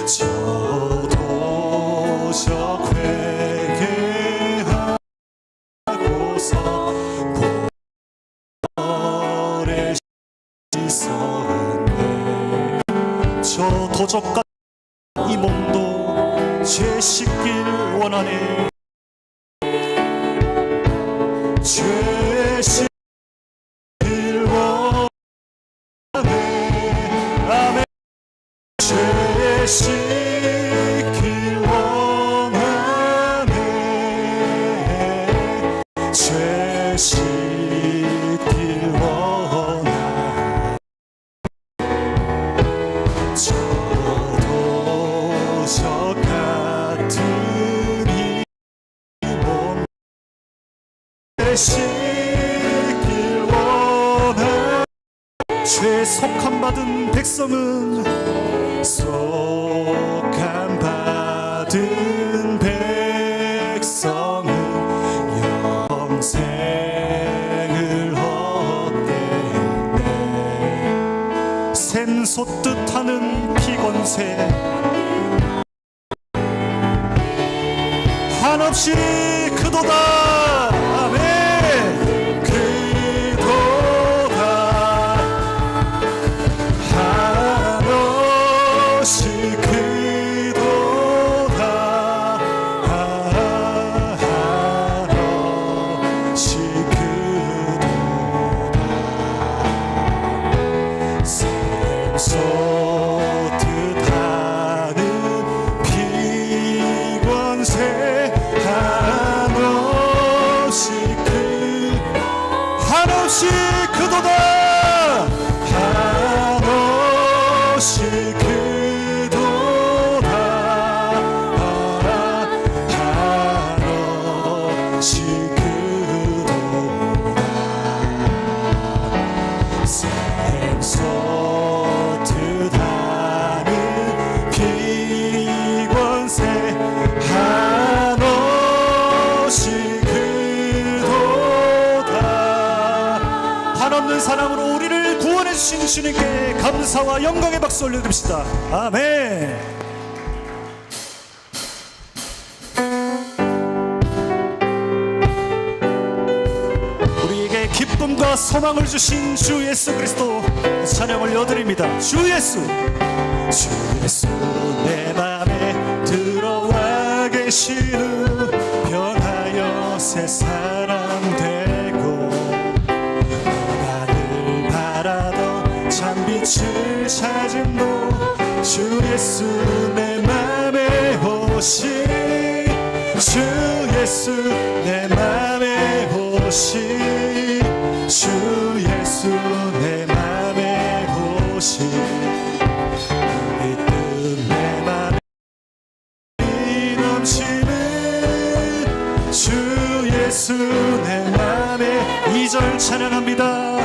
저 도적 회개하고서 고열에 씻었네. 저 도적 같은 이 몸도 죄 씻길 원하네. 죄 씻길 원하네. 아멘. 죄 씻길 원하네. 죄 씻길 원하네. 저 도적 같은 이 몸 죄 씻길 원하네. 죄 속함받은 백성은 속함받은 백성은 영생을 얻겠네. 샘솟듯 하는 피건새 한없이 크도다. 아멘. 크도다. 한없이 크도다. 한없이 크도다. 샘솟듯 하는 피건새 한없이 크도다. 한없이 크도다. 한없이 크도다. 샘솟듯 하는 피건새 한없이 한없는 사랑으로 우리를 구원해 주신 주님께 감사와 영광의 박수 올려드립시다. 아멘. 우리에게 기쁨과 소망을 주신 주 예수 그리스도 찬양을 여드립니다. 주 예수, 주 예수 내 맘에 들어와 계시는 변하여 새 사람 되고 나를 바라던 참빛을 찾음도 주 예수 내 맘에 오시. 주 예수 내 맘에 오시. 주 예수 내 맘에 오시. 믿음 내 맘에 넘치는 주 예수 내 맘에 2절 찬양합니다.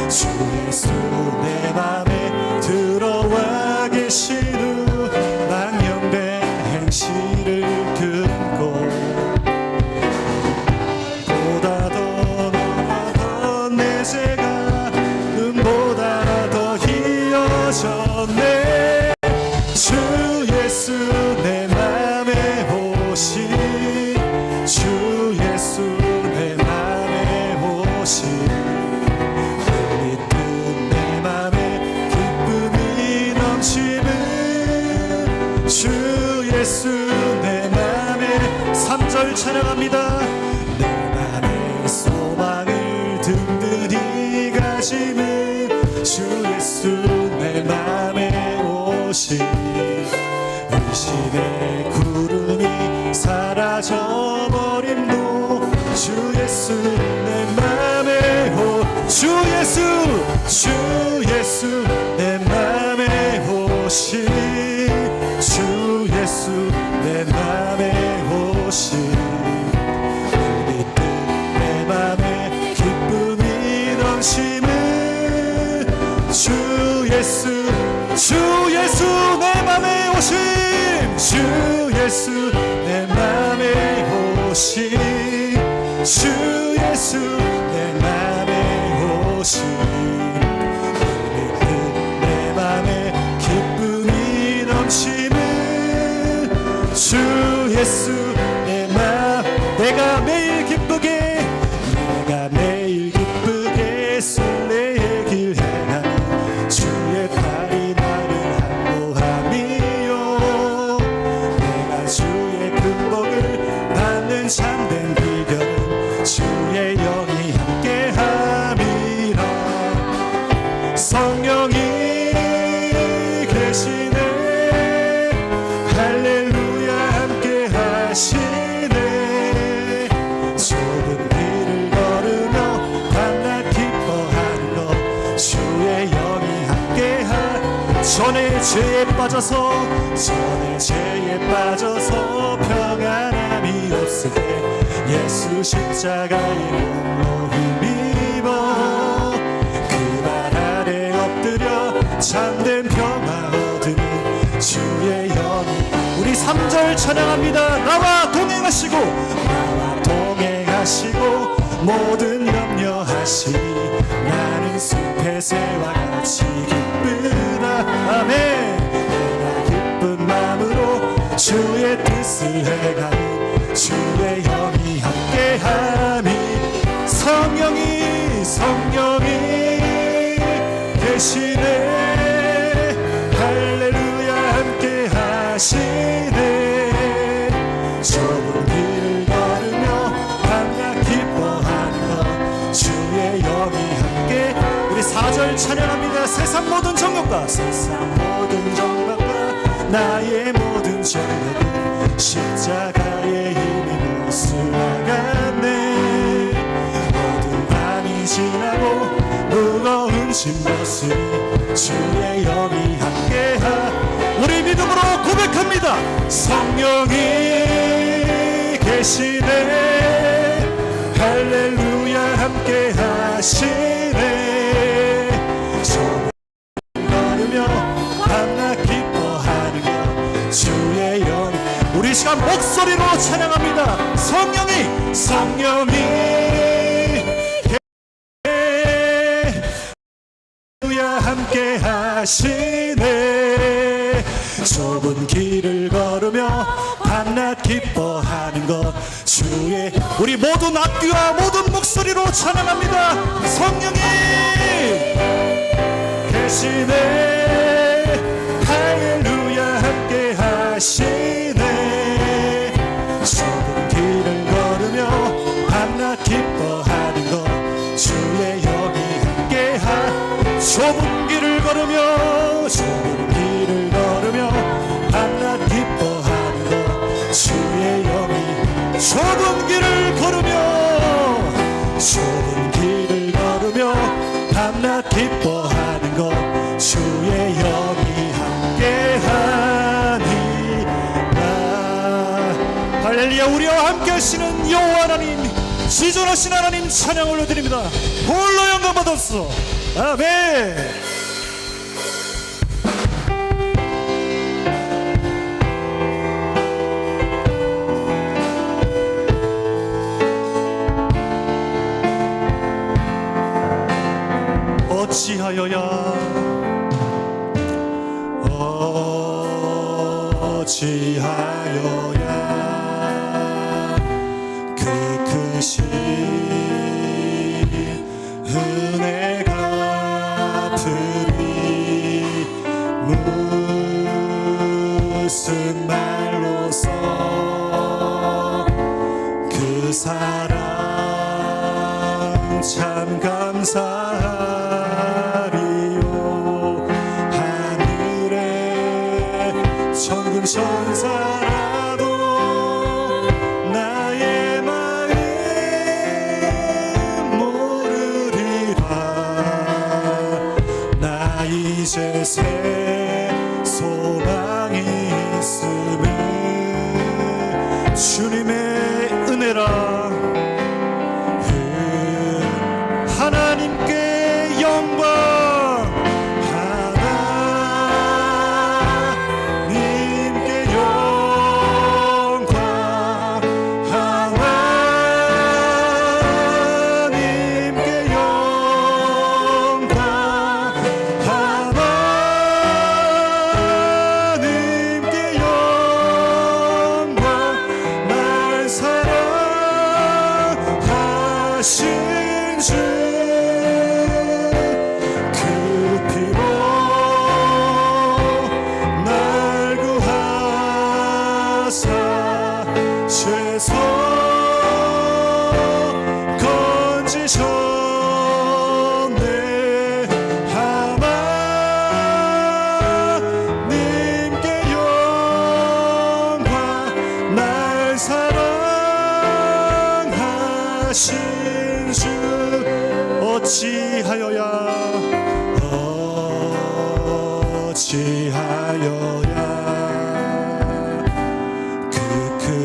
주 예수 내 맘에 들어와 계시는 망령된 행실을 끊고 보다 더 넘어던 내 죄가 눈보다 더 희어졌네. 주 예수 내 맘에 오시. 주 예수 내 맘에 오시. 믿음 내 맘에 기쁨이 넘치는 주 예수 내 맘에 3절 찬양합니다. 내 맘에 소망을 든든히 가지는 주 예수 내 맘에 오시. 의심의 구름이 사라져버림도 주 예수 내 맘에 오. 주 예수, 주 예수 내 맘에 오시. 주 예수 내 맘에 오시. 믿음 내 맘에 기쁨이 넘치는 주 예수, 주 예수 내 맘에 오심. 주 예수 내 맘에 오심. 주 예수 내 맘에 오심. 믿음 내 맘에 기쁨이 넘치는 예수 내 마음 내가 매일 기쁘게 순례의 길 행하는 주의 팔이 나를 항복함이요 내가 주의 근복을 받는 참된 비결은 주의 영이 함께함이라 성령이 계시네 할렐루야 함께 하시네 좁은 길을 걸으며 밤낮 기뻐하는 것 주의 영이 함께하 전에 죄에 빠져서 평안함이 없을 때 예수 십자가의 공로 힘입어 그 발 아래 엎드려 참된 평화 얻으는 주의 영이 우리 3절 찬양합니다. 나와 동행하시고 모든 염려하시니 나는 숲의 새와 같이 기쁘다 아멘 내가 기쁜 마음으로 주의 뜻을 행하는 주의 영이 함께함이 성령이 계시네 할렐루야 함께 하시네 좁은 길을 걸으며 밤낮 기뻐하는 것 주의 영이 함께 우리 4절 찬양합니다. 세상 모든 정욕과 나의 모든 정욕은 십자가의 힘으로 수나갔네 모든 밤이 지나고 무거운 짐 벗으니 주의 영이 함께하 우리 믿음으로 고백합니다. 성령이 계시네 할렐루야 함께 하시네 걸으며 밤낮 기뻐하는 것 주의 영 우리 시간 목소리로 찬양합니다. 성령이 할렐루야 함께 하시네 좁은 길을 걸으며 밤낮 기뻐하는 것 주의 우리 모든 악기와 모든 목소리로 찬양합니다. 성령이 계시네 할렐루야 함께 하시네 좁은 길을 걸으며 밤낮 기뻐하는 것 주의 영이 함께하 좁은 길을 걸으며 밤낮 기뻐하는 것 주의 영이 좁은 길을 걸으며 밤낮 기뻐하는 것 주의 영이 함께하니라 할렐루야 우리와 함께 하시는 여호와 하나님 지존하신 하나님 찬양 올려드립니다. 홀로 영광 받았소 아멘. 어찌하여야 그 크신 은혜 갚으리 무슨 말로써 그 사랑 참 감사하리요 하늘에 천군 천사라도 나의 마음 모르리라 나 이제 새 소망이 있음을 주님의 은혜라 하나님께 영광 하나님께 영광 하나님께 영광 하나님께 영광 하나님께 영광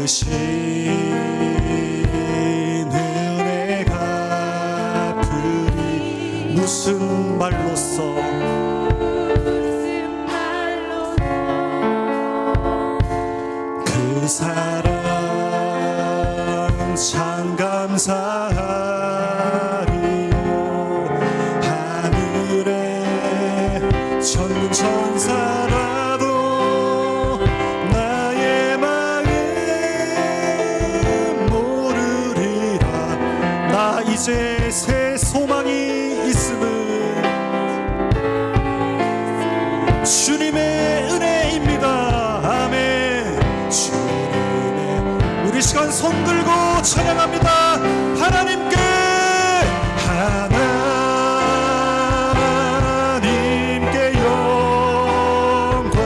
크신 은혜 갚으리 무슨 말로써 그 사랑 참 감사하리요 하늘에 천군 천사라도 나의 마음 모르리라 나 이제 새 소망이 있음을 주님의 은혜입니다. 아멘. 주님의 우리 시간 손 들고 찬양합니다. 하나님께 하나님께 영광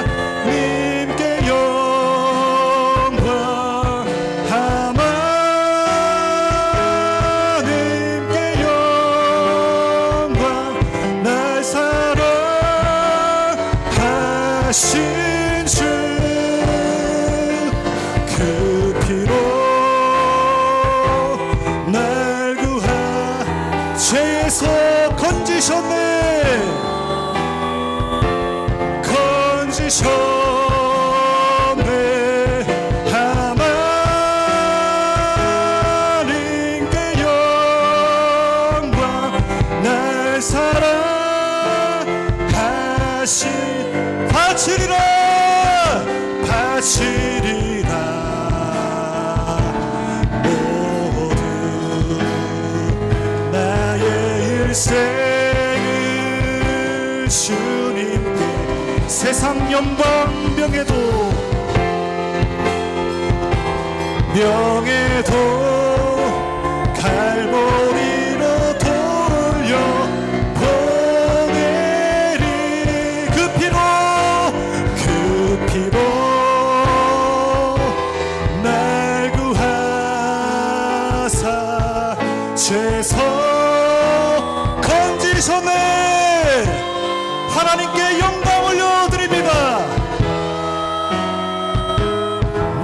하나님께 영광 하나님께 영광 날 사랑하신 주 그 피로 날 구하 죄에서 건지셨네 건지셨네 하나님께 영광 날 사랑하신 바치리라 바치리라 모두 나의 일생을 주님께 세상 영광 명예도 갈보리로 돌려 보내리 그 피로 날 구하사 죄에서 건지셨네 하나님께 영광 올려드립니다.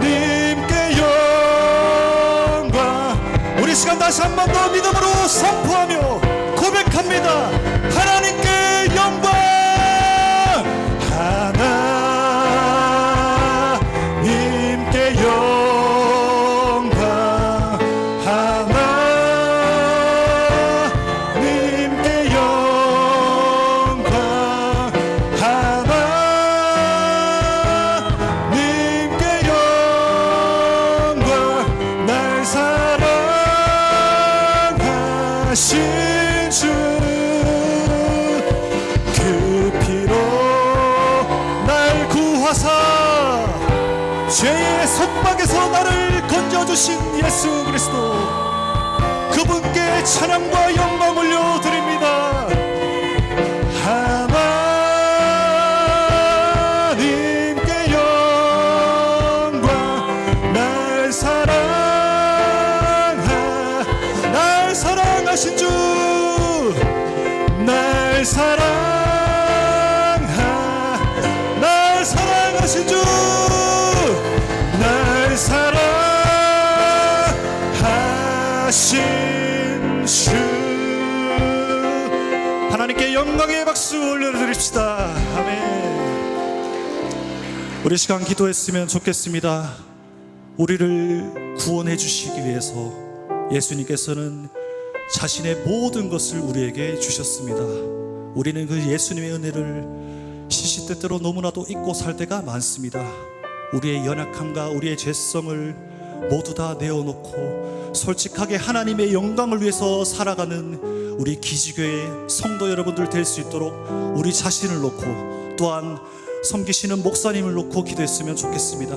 님께 영광 우리 시간 다시 한 번 더 믿음으로 선포하며 고백합니다. 하나님께 영광 하나님께 영광 하나님께 영광 하나님께 영광 날 사랑하신 주 그 피로 날 구하사 죄의 속박에서 나를 건져주신 예수 그리스도 그분께 찬양과 영광 올려드립니다. 하나님께 영광 날 사랑하신 주 날 사랑하신 주 날 사랑하신 주 하나님께 영광의 박수 올려드립시다. 아멘. 우리 시간 기도했으면 좋겠습니다. 우리를 구원해 주시기 위해서 예수님께서는 자신의 모든 것을 우리에게 주셨습니다. 우리는 그 예수님의 은혜를 시시때때로 너무나도 잊고 살 때가 많습니다. 우리의 연약함과 우리의 죄성을 모두 다 내어놓고 솔직하게 하나님의 영광을 위해서 살아가는 우리 기지교회 성도 여러분들 될 수 있도록 우리 자신을 놓고 또한 섬기시는 목사님을 놓고 기도했으면 좋겠습니다.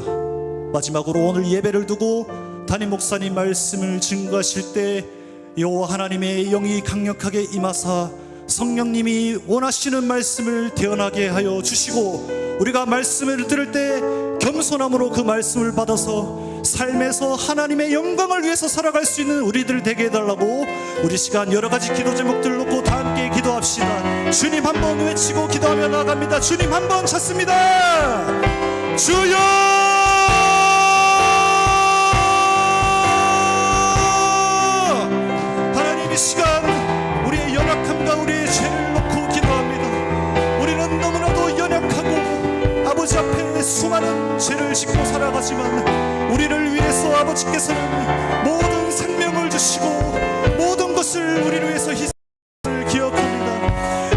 마지막으로 오늘 예배를 두고 담임 목사님 말씀을 증거하실 때 여호와 하나님의 영이 강력하게 임하사 성령님이 원하시는 말씀을 태어나게 하여 주시고 우리가 말씀을 들을 때 겸손함으로 그 말씀을 받아서 삶에서 하나님의 영광을 위해서 살아갈 수 있는 우리들 되게 해달라고 우리 시간 여러 가지 기도 제목들 놓고 다 함께 기도합시다. 주님 한번 외치고 기도하며 나아갑니다. 주님 한번 찾습니다. 주여! 하나님, 이 시간 우리의 연약함과 우리의 죄를 놓고 기도합니다. 우리는 너무나도 연약하고 아버지 앞에 수많은 죄를 짓고 살아가지만 우리를 위해서 아버지께서는 모든 생명을 주시고 모든 것을 우리를 위해서 희생을 기억합니다.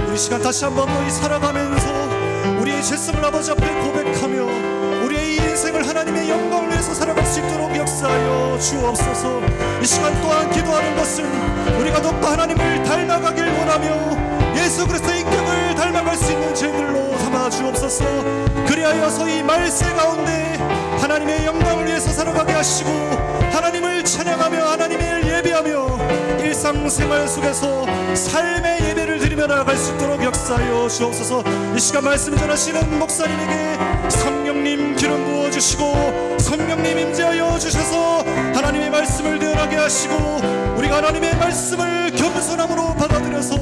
우리 시간 다시 한번 너희 살아가면서 우리의 죄성을 아버지 앞에 고백하며 우리의 이 인생을 하나님의 영광을 위해서 살아갈 수 있도록 역사하여 주옵소서. 이 시간 또한 기도하는 것은 우리가 더욱더 하나님을 닮아가길 원하며 예수 그리스도의 인격을 닮아갈 수 있는 죄들로 삼아 주옵소서. 그리하여서 이 말세 가운데 하나님의 영광을 위해서 살아가게 하시고 하나님을 찬양하며 하나님을 예배하며 일상생활 속에서 삶의 예배를 드리며 나아갈 수 있도록 역사하여 주옵소서. 이 시간 말씀 전하시는 목사님에게 성령님 기름 부어주시고 성령님 임재하여 주셔서 하나님의 말씀을 대언하게 하시고 우리가 하나님의 말씀을 겸손함으로 받아들여서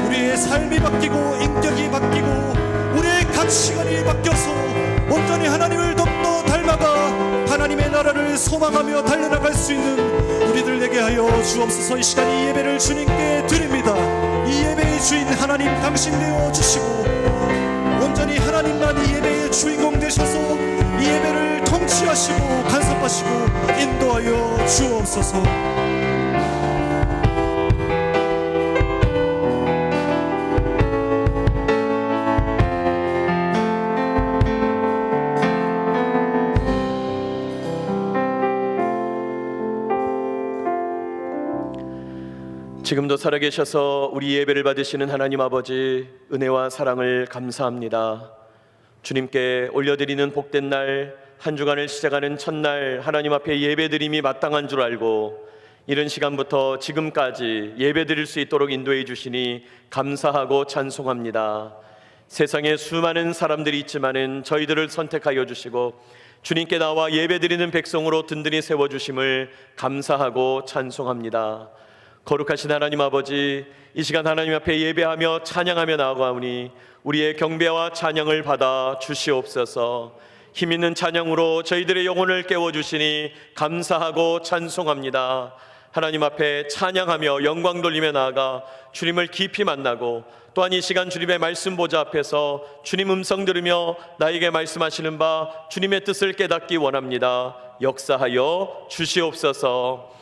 우리의 삶이 바뀌고 인격이 바뀌고 우리의 가치관이 바뀌어서 온전히 하나님을 더욱더 닮아가 하나님의 나라를 소망하며 달려나갈 수 있는 우리들 되게 하여 주옵소서. 이 시간 이 예배를 주님께 드립니다. 이 예배의 주인 하나님 당신 되어 주시고 온전히 하나님만 이 예배의 주인공 되셔서 이 예배를 통치하시고 간섭하시고 인도하여 주옵소서. 지금도 살아계셔서 우리 예배를 받으시는 하나님 아버지, 은혜와 사랑을 감사합니다. 주님께 올려드리는 복된 날, 한 주간을 시작하는 첫날 하나님 앞에 예배드림이 마땅한 줄 알고 이른 시간부터 지금까지 예배드릴 수 있도록 인도해 주시니 감사하고 찬송합니다. 세상에 수많은 사람들이 있지만은 저희들을 선택하여 주시고 주님께 나와 예배드리는 백성으로 든든히 세워주심을 감사하고 찬송합니다. 거룩하신 하나님 아버지, 이 시간 하나님 앞에 예배하며 찬양하며 나아가오니 우리의 경배와 찬양을 받아 주시옵소서. 힘있는 찬양으로 저희들의 영혼을 깨워주시니 감사하고 찬송합니다. 하나님 앞에 찬양하며 영광 돌리며 나아가 주님을 깊이 만나고 또한 이 시간 주님의 말씀 보좌 앞에서 주님 음성 들으며 나에게 말씀하시는 바 주님의 뜻을 깨닫기 원합니다. 역사하여 주시옵소서.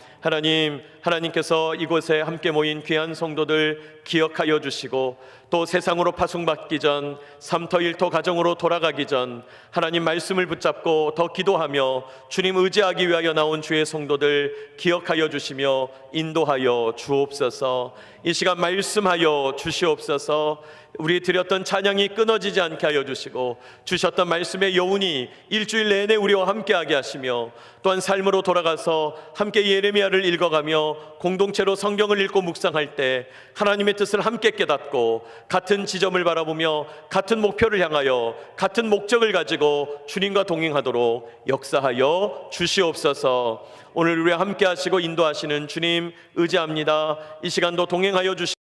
하나님께서 이곳에 함께 모인 귀한 성도들 기억하여 주시고 또 세상으로 파송받기 전 삼터 일터 가정으로 돌아가기 전 하나님 말씀을 붙잡고 더 기도하며 주님 의지하기 위하여 나온 주의 성도들 기억하여 주시며 인도하여 주옵소서. 이 시간 말씀하여 주시옵소서. 우리 드렸던 찬양이 끊어지지 않게 하여 주시고 주셨던 말씀의 여운이 일주일 내내 우리와 함께하게 하시며 또한 삶으로 돌아가서 함께 예레미야를 읽어가며 공동체로 성경을 읽고 묵상할 때 하나님의 뜻을 함께 깨닫고 같은 지점을 바라보며 같은 목표를 향하여 같은 목적을 가지고 주님과 동행하도록 역사하여 주시옵소서. 오늘 우리와 함께 하시고 인도하시는 주님 의지합니다. 이 시간도 동행하여 주시고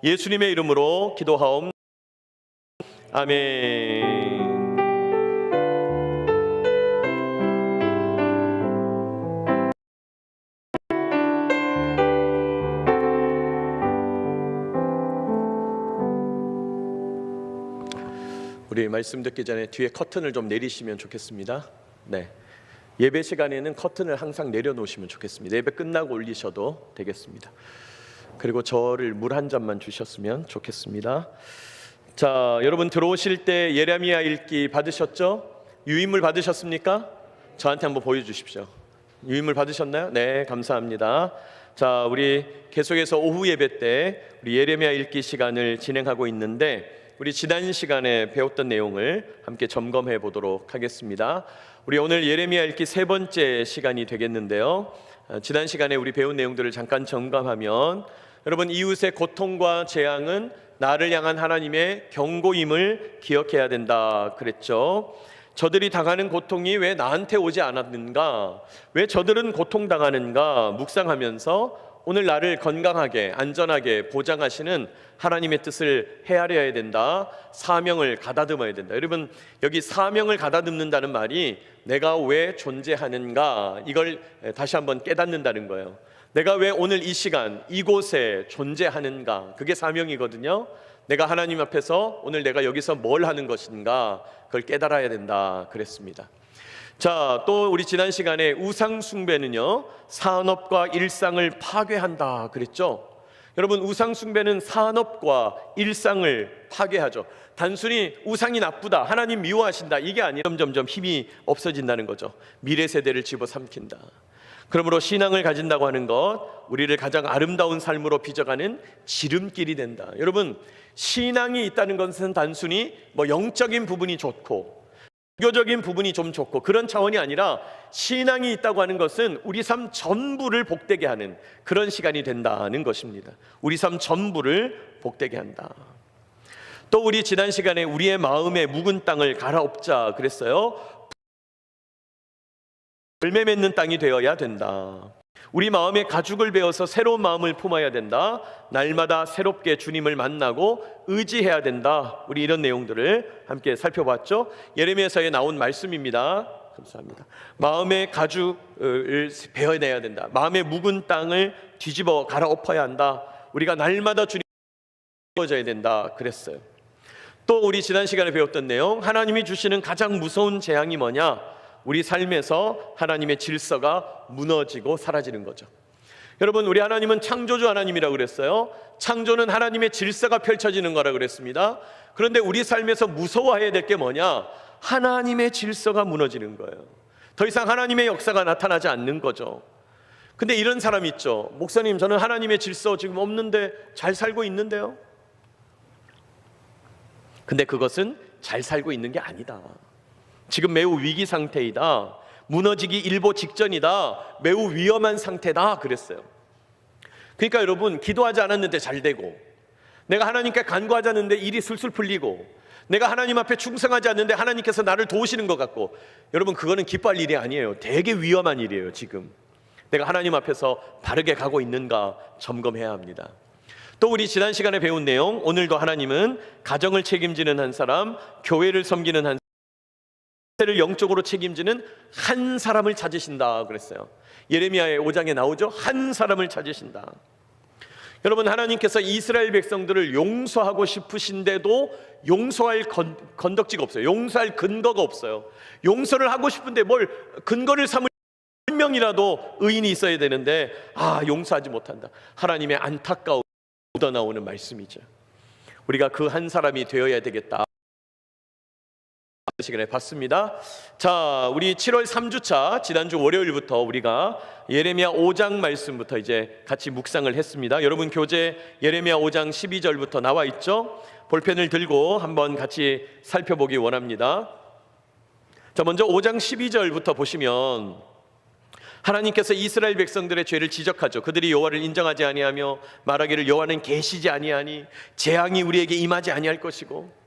예수님의 이름으로 기도하옵. 아멘. 우리 말씀 듣기 전에 뒤에 커튼을 좀 내리시면 좋겠습니다. 네. 예배 시간에는 커튼을 항상 내려놓으시면 좋겠습니다. 예배 끝나고 올리셔도 되겠습니다. 그리고 저를 물 한 잔만 주셨으면 좋겠습니다. 자, 여러분 들어오실 때 예레미야 읽기 받으셨죠? 유인물 받으셨습니까? 저한테 한번 보여주십시오. 유인물 받으셨나요? 네, 감사합니다. 자, 우리 계속해서 오후 예배 때 우리 예레미야 읽기 시간을 진행하고 있는데 우리 지난 시간에 배웠던 내용을 함께 점검해 보도록 하겠습니다. 우리 오늘 예레미야 읽기 세 번째 시간이 되겠는데요. 지난 시간에 우리 배운 내용들을 잠깐 점검하면 여러분, 이웃의 고통과 재앙은 나를 향한 하나님의 경고임을 기억해야 된다 그랬죠. 저들이 당하는 고통이 왜 나한테 오지 않았는가, 왜 저들은 고통당하는가 묵상하면서 오늘 나를 건강하게 안전하게 보장하시는 하나님의 뜻을 헤아려야 된다. 사명을 가다듬어야 된다. 여러분, 여기 사명을 가다듬는다는 말이 내가 왜 존재하는가, 이걸 다시 한번 깨닫는다는 거예요. 내가 왜 오늘 이 시간 이곳에 존재하는가, 그게 사명이거든요. 내가 하나님 앞에서 오늘 내가 여기서 뭘 하는 것인가, 그걸 깨달아야 된다 그랬습니다. 자, 또 우리 지난 시간에 우상 숭배는요, 산업과 일상을 파괴한다 그랬죠. 여러분, 우상 숭배는 산업과 일상을 파괴하죠. 단순히 우상이 나쁘다, 하나님 미워하신다, 이게 아니라 점점 힘이 없어진다는 거죠. 미래 세대를 집어삼킨다. 그러므로 신앙을 가진다고 하는 것, 우리를 가장 아름다운 삶으로 빚어가는 지름길이 된다. 여러분, 신앙이 있다는 것은 단순히 영적인 부분이 좋고 종교적인 부분이 좀 좋고 그런 차원이 아니라, 신앙이 있다고 하는 것은 우리 삶 전부를 복되게 하는 그런 시간이 된다는 것입니다. 우리 삶 전부를 복되게 한다. 또 우리 지난 시간에 우리의 마음의 묵은 땅을 갈아엎자 그랬어요. 열매 맺는 땅이 되어야 된다. 우리 마음에 가죽을 베어서 새로운 마음을 품어야 된다. 날마다 새롭게 주님을 만나고 의지해야 된다. 우리 이런 내용들을 함께 살펴봤죠. 예레미야서에 나온 말씀입니다. 감사합니다. 마음의 가죽을 베어내야 된다. 마음의 묵은 땅을 뒤집어 갈아엎어야 한다. 우리가 날마다 주님을 져야 된다 그랬어요. 또 우리 지난 시간에 배웠던 내용, 하나님이 주시는 가장 무서운 재앙이 뭐냐? 우리 삶에서 하나님의 질서가 무너지고 사라지는 거죠. 여러분, 우리 하나님은 창조주 하나님이라고 그랬어요. 창조는 하나님의 질서가 펼쳐지는 거라고 그랬습니다. 그런데 우리 삶에서 무서워해야 될 게 뭐냐? 하나님의 질서가 무너지는 거예요. 더 이상 하나님의 역사가 나타나지 않는 거죠. 근데 이런 사람 있죠. 목사님, 저는 하나님의 질서 지금 없는데 잘 살고 있는데요. 근데 그것은 잘 살고 있는 게 아니다. 지금 매우 위기 상태이다. 무너지기 일보 직전이다. 매우 위험한 상태다 그랬어요. 그러니까 여러분, 기도하지 않았는데 잘 되고, 내가 하나님께 간구하지 않는데 일이 술술 풀리고, 내가 하나님 앞에 충성하지 않는데 하나님께서 나를 도우시는 것 같고, 여러분, 그거는 기뻐할 일이 아니에요. 되게 위험한 일이에요. 지금 내가 하나님 앞에서 바르게 가고 있는가 점검해야 합니다. 또 우리 지난 시간에 배운 내용, 오늘도 하나님은 가정을 책임지는 한 사람, 교회를 섬기는 한 를 영적으로 책임지는 한 사람을 찾으신다 그랬어요. 예레미야의 5장에 나오죠. 한 사람을 찾으신다. 여러분, 하나님께서 이스라엘 백성들을 용서하고 싶으신데도 용서할 건덕지가 없어요. 용서할 근거가 없어요. 용서를 하고 싶은데 뭘 근거를 삼을, 한 명이라도 의인이 있어야 되는데 용서하지 못한다. 하나님의 안타까움 묻어나오는 말씀이죠. 우리가 그 한 사람이 되어야 되겠다 시간에 봤습니다. 자, 우리 7월 3주차 지난주 월요일부터 우리가 예레미야 5장 말씀부터 이제 같이 묵상을 했습니다. 여러분, 교재 예레미야 5장 12절부터 나와 있죠. 볼펜을 들고 한번 같이 살펴보기 원합니다. 자, 먼저 5장 12절부터 보시면 하나님께서 이스라엘 백성들의 죄를 지적하죠. 그들이 여호와를 인정하지 아니하며 말하기를 여호와는 계시지 아니하니 재앙이 우리에게 임하지 아니할 것이고,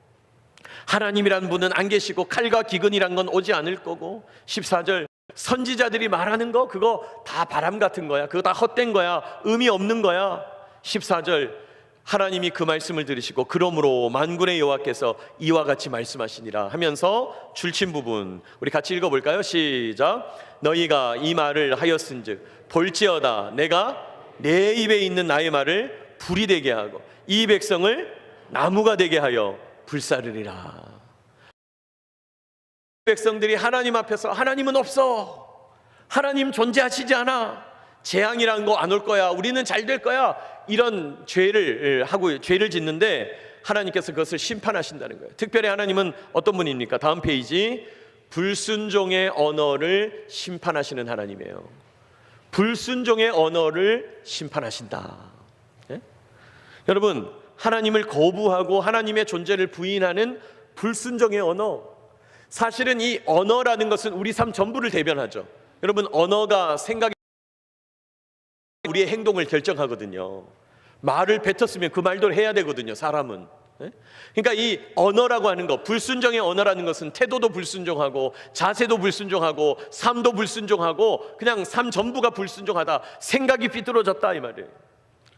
하나님이란 분은 안 계시고 칼과 기근이란 건 오지 않을 거고, 14절 선지자들이 말하는 거 그거 다 바람 같은 거야. 그거 다 헛된 거야. 의미 없는 거야. 14절 하나님이 그 말씀을 들으시고 그러므로 만군의 여호와께서 이와 같이 말씀하시니라 하면서 줄친 부분 우리 같이 읽어볼까요? 시작. 너희가 이 말을 하였은즉 볼지어다 내가 내 입에 있는 나의 말을 불이 되게 하고 이 백성을 나무가 되게 하여 불사르리라. 백성들이 하나님 앞에서 하나님은 없어, 하나님 존재하시지 않아, 재앙이라는 거 안 올 거야, 우리는 잘 될 거야, 이런 죄를 하고 죄를 짓는데 하나님께서 그것을 심판하신다는 거예요. 특별히 하나님은 어떤 분입니까? 다음 페이지. 불순종의 언어를 심판하시는 하나님이에요. 불순종의 언어를 심판하신다. 예? 여러분, 하나님을 거부하고 하나님의 존재를 부인하는 불순종의 언어, 사실은 이 언어라는 것은 우리 삶 전부를 대변하죠. 여러분, 언어가 생각이 우리의 행동을 결정하거든요. 말을 뱉었으면 그 말대로 해야 되거든요. 사람은 그러니까 이 언어라고 하는 것, 불순종의 언어라는 것은 태도도 불순종하고 자세도 불순종하고 삶도 불순종하고 그냥 삶 전부가 불순종하다, 생각이 삐뚤어졌다 이 말이에요.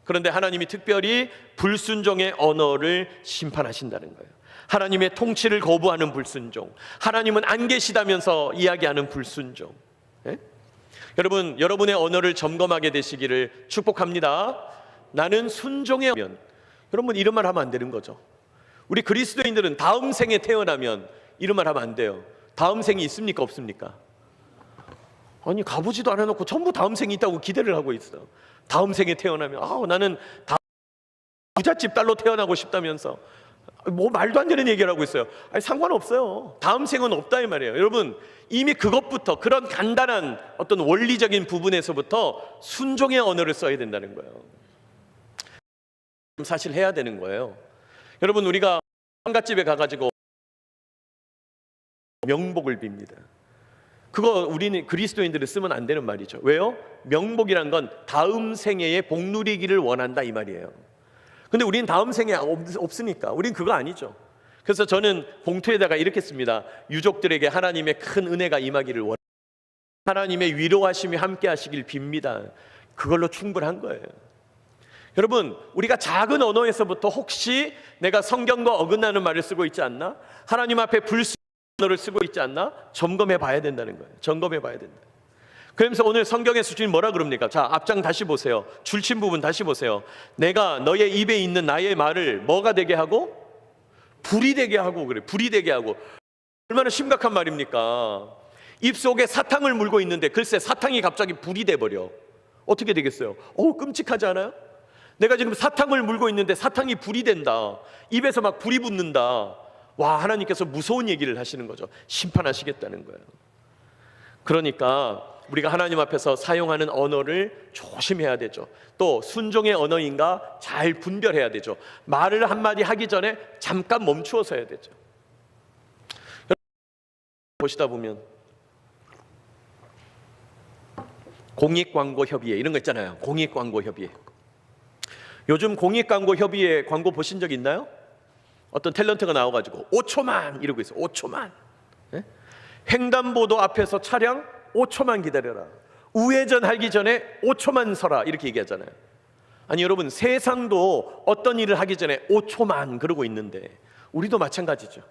그런데 하나님이 특별히 불순종의 언어를 심판하신다는 거예요. 하나님의 통치를 거부하는 불순종, 하나님은 안 계시다면서 이야기하는 불순종. 여러분, 여러분의 언어를 점검하게 되시기를 축복합니다. 나는 순종의 면, 여러분 이런 말 하면 안 되는 거죠. 우리 그리스도인들은 다음 생에 태어나면 이런 말 하면 안 돼요. 다음 생이 있습니까 없습니까? 아니 가보지도 않아놓고 전부 다음 생이 있다고 기대를 하고 있어요. 다음 생에 태어나면 나는 부잣집 딸로 태어나고 싶다면서 뭐 말도 안 되는 얘기를 하고 있어요. 아니 상관없어요. 다음 생은 없다 이 말이에요. 여러분 이미 그것부터, 그런 간단한 어떤 원리적인 부분에서부터 순종의 언어를 써야 된다는 거예요. 사실 해야 되는 거예요. 여러분 우리가 상갓집에 가가지고 명복을 빕니다. 그거 우리는 그리스도인들은 쓰면 안 되는 말이죠. 왜요? 명복이란 건 다음 생애에 복 누리기를 원한다 이 말이에요. 근데 우리는 다음 생에 없으니까 우린 그거 아니죠. 그래서 저는 봉투에다가 이렇게 씁니다. 유족들에게 하나님의 큰 은혜가 임하기를 원합니다. 하나님의 위로하심이 함께 하시길 빕니다. 그걸로 충분한 거예요. 여러분 우리가 작은 언어에서부터 혹시 내가 성경과 어긋나는 말을 쓰고 있지 않나? 하나님 앞에 불순종의 언어를 쓰고 있지 않나? 점검해 봐야 된다는 거예요. 점검해 봐야 된다. 그러면서 오늘 성경에서 주님 뭐라 그럽니까? 자, 앞장 다시 보세요. 줄친 부분 다시 보세요. 내가 너의 입에 있는 나의 말을 뭐가 되게 하고? 불이 되게 하고 그래. 불이 되게 하고. 얼마나 심각한 말입니까? 입속에 사탕을 물고 있는데 글쎄 사탕이 갑자기 불이 돼버려. 어떻게 되겠어요? 끔찍하지 않아요? 내가 지금 사탕을 물고 있는데 사탕이 불이 된다. 입에서 막 불이 붙는다. 와, 하나님께서 무서운 얘기를 하시는 거죠. 심판하시겠다는 거예요. 그러니까 우리가 하나님 앞에서 사용하는 언어를 조심해야 되죠. 또 순종의 언어인가 잘 분별해야 되죠. 말을 한마디 하기 전에 잠깐 멈추어서 해야 되죠. 보시다 보면 공익광고협의회 이런 거 있잖아요. 공익광고협의회. 요즘 공익광고협의회 광고 보신 적 있나요? 어떤 탤런트가 나와가지고 5초만 이러고 있어요. 5초만. 횡단보도 앞에서 차량 5초만 기다려라. 우회전 하기 전에 5초만 서라. 이렇게 얘기하잖아요. 아니 여러분 세상도 어떤 일을 하기 전에 5초만 그러고 있는데 우리도 마찬가지죠.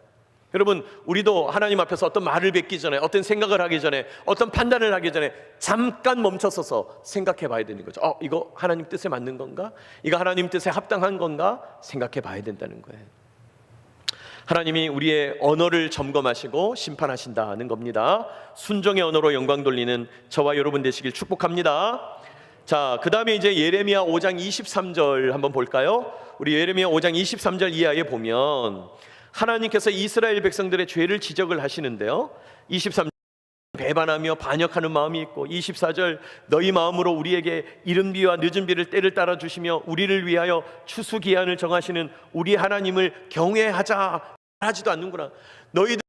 여러분 우리도 하나님 앞에서 어떤 말을 뱉기 전에, 어떤 생각을 하기 전에, 어떤 판단을 하기 전에 잠깐 멈춰서서 생각해 봐야 되는 거죠. 이거 하나님 뜻에 맞는 건가? 이거 하나님 뜻에 합당한 건가? 생각해 봐야 된다는 거예요. 하나님이 우리의 언어를 점검하시고 심판하신다는 겁니다. 순종의 언어로 영광 돌리는 저와 여러분 되시길 축복합니다. 자, 그 다음에 이제 예레미야 5장 23절 한번 볼까요? 우리 예레미야 5장 23절 이하에 보면 하나님께서 이스라엘 백성들의 죄를 지적을 하시는데요. 23절 배반하며 반역하는 마음이 있고, 24절 너희 마음으로 우리에게 이른 비와 늦은 비를 때를 따라 주시며 우리를 위하여 추수 기한을 정하시는 우리 하나님을 경외하자 하지도 않는구나. 너희들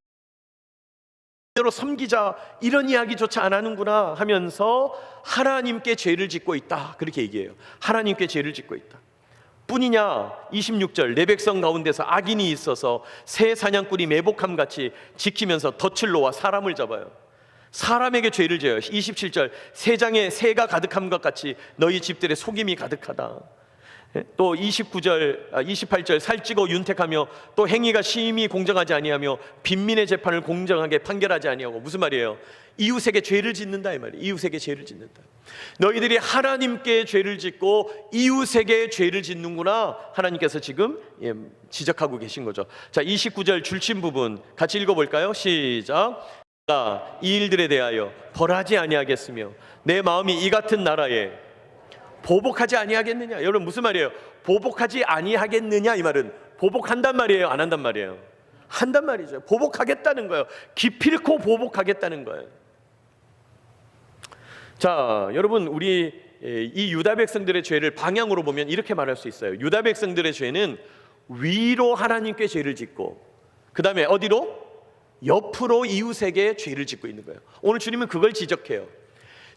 대로 섬기자 이런 이야기조차 안 하는구나 하면서 하나님께 죄를 짓고 있다. 그렇게 얘기해요. 하나님께 죄를 짓고 있다. 뿐이냐, 26절 내 백성 가운데서 악인이 있어서 새 사냥꾼이 매복함같이 지키면서 덫을 놓아 사람을 잡아요. 사람에게 죄를 져요. 27절 새장에 새가 가득함 것 같이 너희 집들의 속임이 가득하다. 또 28절 살찌고 윤택하며 또 행위가 심히 공정하지 아니하며 빈민의 재판을 공정하게 판결하지 아니하고. 무슨 말이에요? 이웃에게 죄를 짓는다 이 말이에요. 이웃에게 죄를 짓는다. 너희들이 하나님께 죄를 짓고 이웃에게 죄를 짓는구나. 하나님께서 지금 지적하고 계신 거죠. 자, 29절 줄친 부분 같이 읽어볼까요? 시작. 이 일들에 대하여 벌하지 아니하겠으며 내 마음이 이 같은 나라에 보복하지 아니하겠느냐. 여러분 무슨 말이에요? 보복하지 아니하겠느냐 이 말은 보복한단 말이에요, 안 한단 말이에요? 한단 말이죠. 보복하겠다는 거예요. 기필코 보복하겠다는 거예요. 자, 여러분 우리 이 유다 백성들의 죄를 방향으로 보면 이렇게 말할 수 있어요. 유다 백성들의 죄는 위로 하나님께 죄를 짓고 그 다음에 어디로? 옆으로 이웃에게 죄를 짓고 있는 거예요. 오늘 주님은 그걸 지적해요.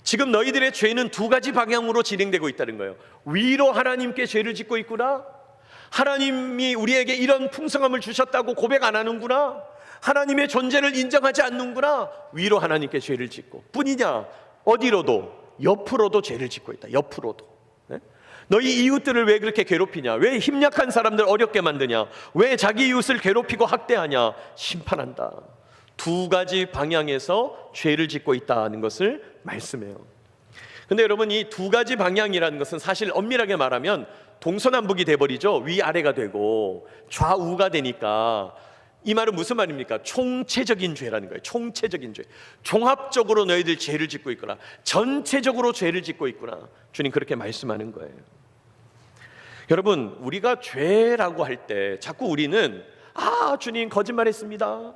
지금 너희들의 죄는 두 가지 방향으로 진행되고 있다는 거예요. 위로 하나님께 죄를 짓고 있구나. 하나님이 우리에게 이런 풍성함을 주셨다고 고백 안 하는구나. 하나님의 존재를 인정하지 않는구나. 위로 하나님께 죄를 짓고, 뿐이냐, 어디로도, 옆으로도 죄를 짓고 있다. 옆으로도. 네? 너희 이웃들을 왜 그렇게 괴롭히냐? 왜 힘약한 사람들 어렵게 만드냐? 왜 자기 이웃을 괴롭히고 학대하냐? 심판한다. 두 가지 방향에서 죄를 짓고 있다는 것을 말씀해요. 근데 여러분, 이 두 가지 방향이라는 것은 사실 엄밀하게 말하면 동서남북이 돼버리죠. 위아래가 되고 좌우가 되니까. 이 말은 무슨 말입니까? 총체적인 죄라는 거예요. 총체적인 죄. 종합적으로 너희들 죄를 짓고 있구나. 전체적으로 죄를 짓고 있구나. 주님 그렇게 말씀하는 거예요. 여러분, 우리가 죄라고 할 때 자꾸 우리는 주님 거짓말했습니다.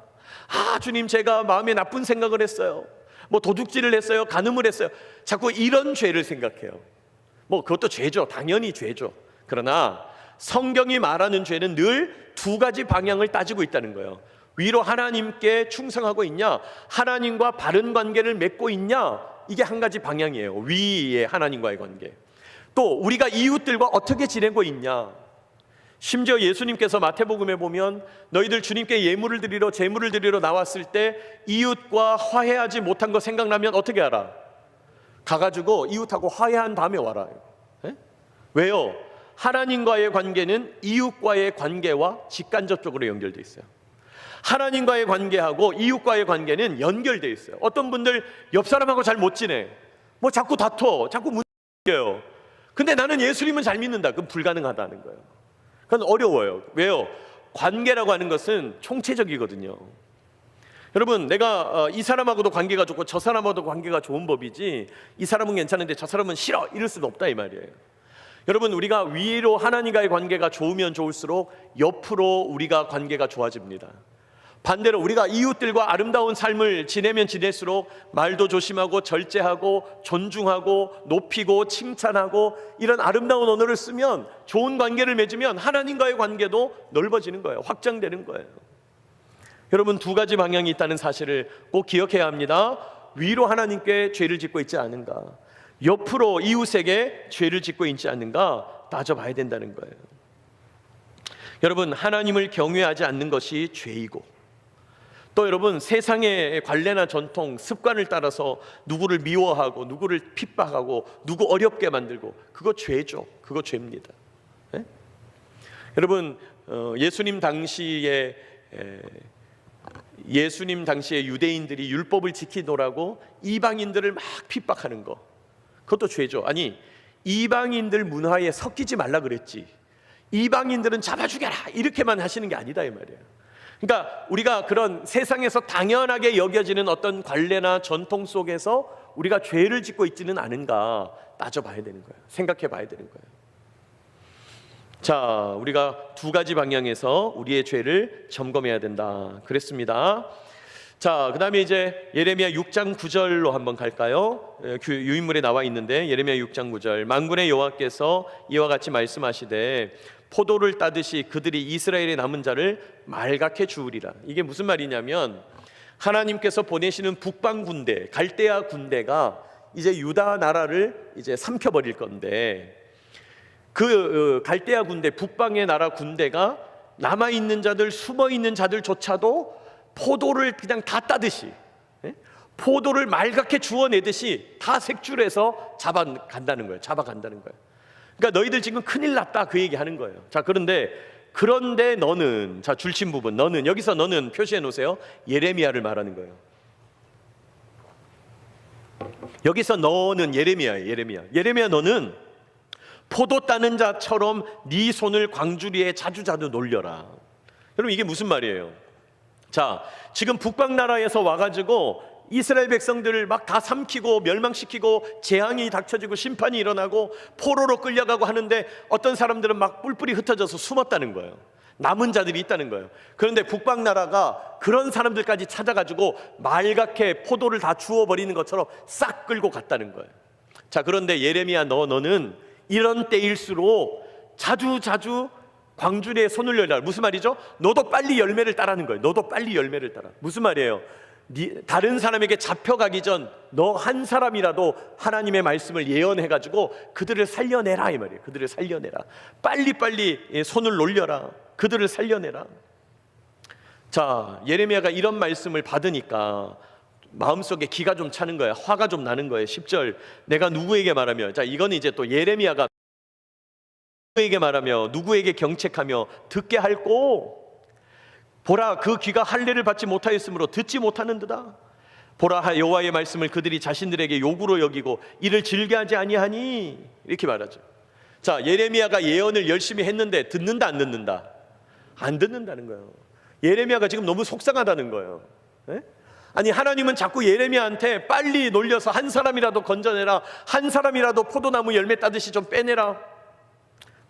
주님 제가 마음에 나쁜 생각을 했어요. 뭐 도둑질을 했어요. 간음을 했어요. 자꾸 이런 죄를 생각해요. 뭐 그것도 죄죠. 당연히 죄죠. 그러나 성경이 말하는 죄는 늘 두 가지 방향을 따지고 있다는 거예요. 위로 하나님께 충성하고 있냐, 하나님과 바른 관계를 맺고 있냐, 이게 한 가지 방향이에요. 위에 하나님과의 관계. 또 우리가 이웃들과 어떻게 지내고 있냐. 심지어 예수님께서 마태복음에 보면 너희들 주님께 예물을 드리러, 제물을 드리러 나왔을 때 이웃과 화해하지 못한 거 생각나면 어떻게 하라? 가가지고 이웃하고 화해한 다음에 와라. 네? 왜요? 하나님과의 관계는 이웃과의 관계와 직간접적으로 연결되어 있어요. 하나님과의 관계하고 이웃과의 관계는 연결되어 있어요. 어떤 분들 옆 사람하고 잘 못 지내, 뭐 자꾸 다퉈, 자꾸 문제요. 근데 나는 예수님은 잘 믿는다. 그럼 불가능하다는 거예요. 그건 어려워요. 왜요? 관계라고 하는 것은 총체적이거든요. 여러분, 내가 이 사람하고도 관계가 좋고 저 사람하고도 관계가 좋은 법이지, 이 사람은 괜찮은데 저 사람은 싫어, 이럴 수는 없다 이 말이에요. 여러분, 우리가 위로 하나님과의 관계가 좋으면 좋을수록 옆으로 우리가 관계가 좋아집니다. 반대로 우리가 이웃들과 아름다운 삶을 지내면 지낼수록 말도 조심하고 절제하고 존중하고 높이고 칭찬하고 이런 아름다운 언어를 쓰면, 좋은 관계를 맺으면 하나님과의 관계도 넓어지는 거예요. 확장되는 거예요. 여러분, 두 가지 방향이 있다는 사실을 꼭 기억해야 합니다. 위로 하나님께 죄를 짓고 있지 않은가, 옆으로 이웃에게 죄를 짓고 있지 않는가 따져봐야 된다는 거예요. 여러분, 하나님을 경외하지 않는 것이 죄이고, 또 여러분, 세상의 관례나 전통, 습관을 따라서 누구를 미워하고 누구를 핍박하고 누구 어렵게 만들고, 그거 죄죠. 그거 죄입니다. 네? 여러분, 예수님 당시에 유대인들이 율법을 지키노라고 이방인들을 막 핍박하는 거, 그것도 죄죠. 아니, 이방인들 문화에 섞이지 말라 그랬지, 이방인들은 잡아 죽여라, 이렇게만 하시는 게 아니다 이 말이에요. 그러니까 우리가 그런 세상에서 당연하게 여겨지는 어떤 관례나 전통 속에서 우리가 죄를 짓고 있지는 않은가 따져봐야 되는 거예요. 생각해 봐야 되는 거예요. 자, 우리가 두 가지 방향에서 우리의 죄를 점검해야 된다 그랬습니다. 자, 그 다음에 이제 예레미야 6장 9절로 한번 갈까요? 유인물에 나와 있는데, 예레미야 6장 9절, 만군의 여호와께서 이와 같이 말씀하시되 포도를 따듯이 그들이 이스라엘의 남은 자를 말갛게 주우리라. 이게 무슨 말이냐면, 하나님께서 보내시는 북방 군대, 갈대아 군대가 이제 유다 나라를 이제 삼켜버릴 건데, 그 갈대아 군대, 북방의 나라 군대가 남아있는 자들, 숨어있는 자들조차도 포도를 그냥 다 따듯이, 포도를 말갛게 주워내듯이 다 색출해서 잡아간다는 거예요. 그러니까 너희들 지금 큰일 났다, 그 얘기하는 거예요. 자, 그런데 너는, 자, 줄친 부분, 너는, 여기서 너는 표시해 놓으세요. 예레미야를 말하는 거예요. 여기서 너는 예레미야예요. 예레미야, 너는 포도 따는 자처럼 네 손을 광주리에 자주 놀려라. 여러분, 이게 무슨 말이에요? 자, 지금 북방 나라에서 와가지고 이스라엘 백성들을 막 다 삼키고 멸망시키고 재앙이 닥쳐지고 심판이 일어나고 포로로 끌려가고 하는데, 어떤 사람들은 막 뿔뿔이 흩어져서 숨었다는 거예요. 남은 자들이 있다는 거예요. 그런데 북방 나라가 그런 사람들까지 찾아가지고 말갛게 포도를 다 주워버리는 것처럼 싹 끌고 갔다는 거예요. 자, 그런데 예레미야, 너는 이런 때일수록 자주 광주리에 손을 열라. 무슨 말이죠? 너도 빨리 열매를 따라는 거예요. 너도 빨리 열매를 따라. 무슨 말이에요? 다른 사람에게 잡혀가기 전 너 한 사람이라도 하나님의 말씀을 예언해가지고 그들을 살려내라 이 말이에요. 그들을 살려내라. 빨리빨리 손을 놀려라. 그들을 살려내라. 자, 예레미야가 이런 말씀을 받으니까 마음속에 기가 좀 차는 거예요. 화가 좀 나는 거예요. 10절 내가 누구에게 말하며, 자 이건 이제 또 예레미야가 누구에게 말하며 누구에게 경책하며 듣게 할꼬. 보라, 그 귀가 할례를 받지 못하였으므로 듣지 못하는도다. 보라, 여호와의 말씀을 그들이 자신들에게 욕으로 여기고 이를 즐겨하지 아니하니. 이렇게 말하죠. 자, 예레미야가 예언을 열심히 했는데 듣는다 안 듣는다? 안 듣는다는 거예요. 예레미야가 지금 너무 속상하다는 거예요. 네? 아니, 하나님은 자꾸 예레미야한테 빨리 놀려서 한 사람이라도 건져내라, 한 사람이라도 포도나무 열매 따듯이 좀 빼내라,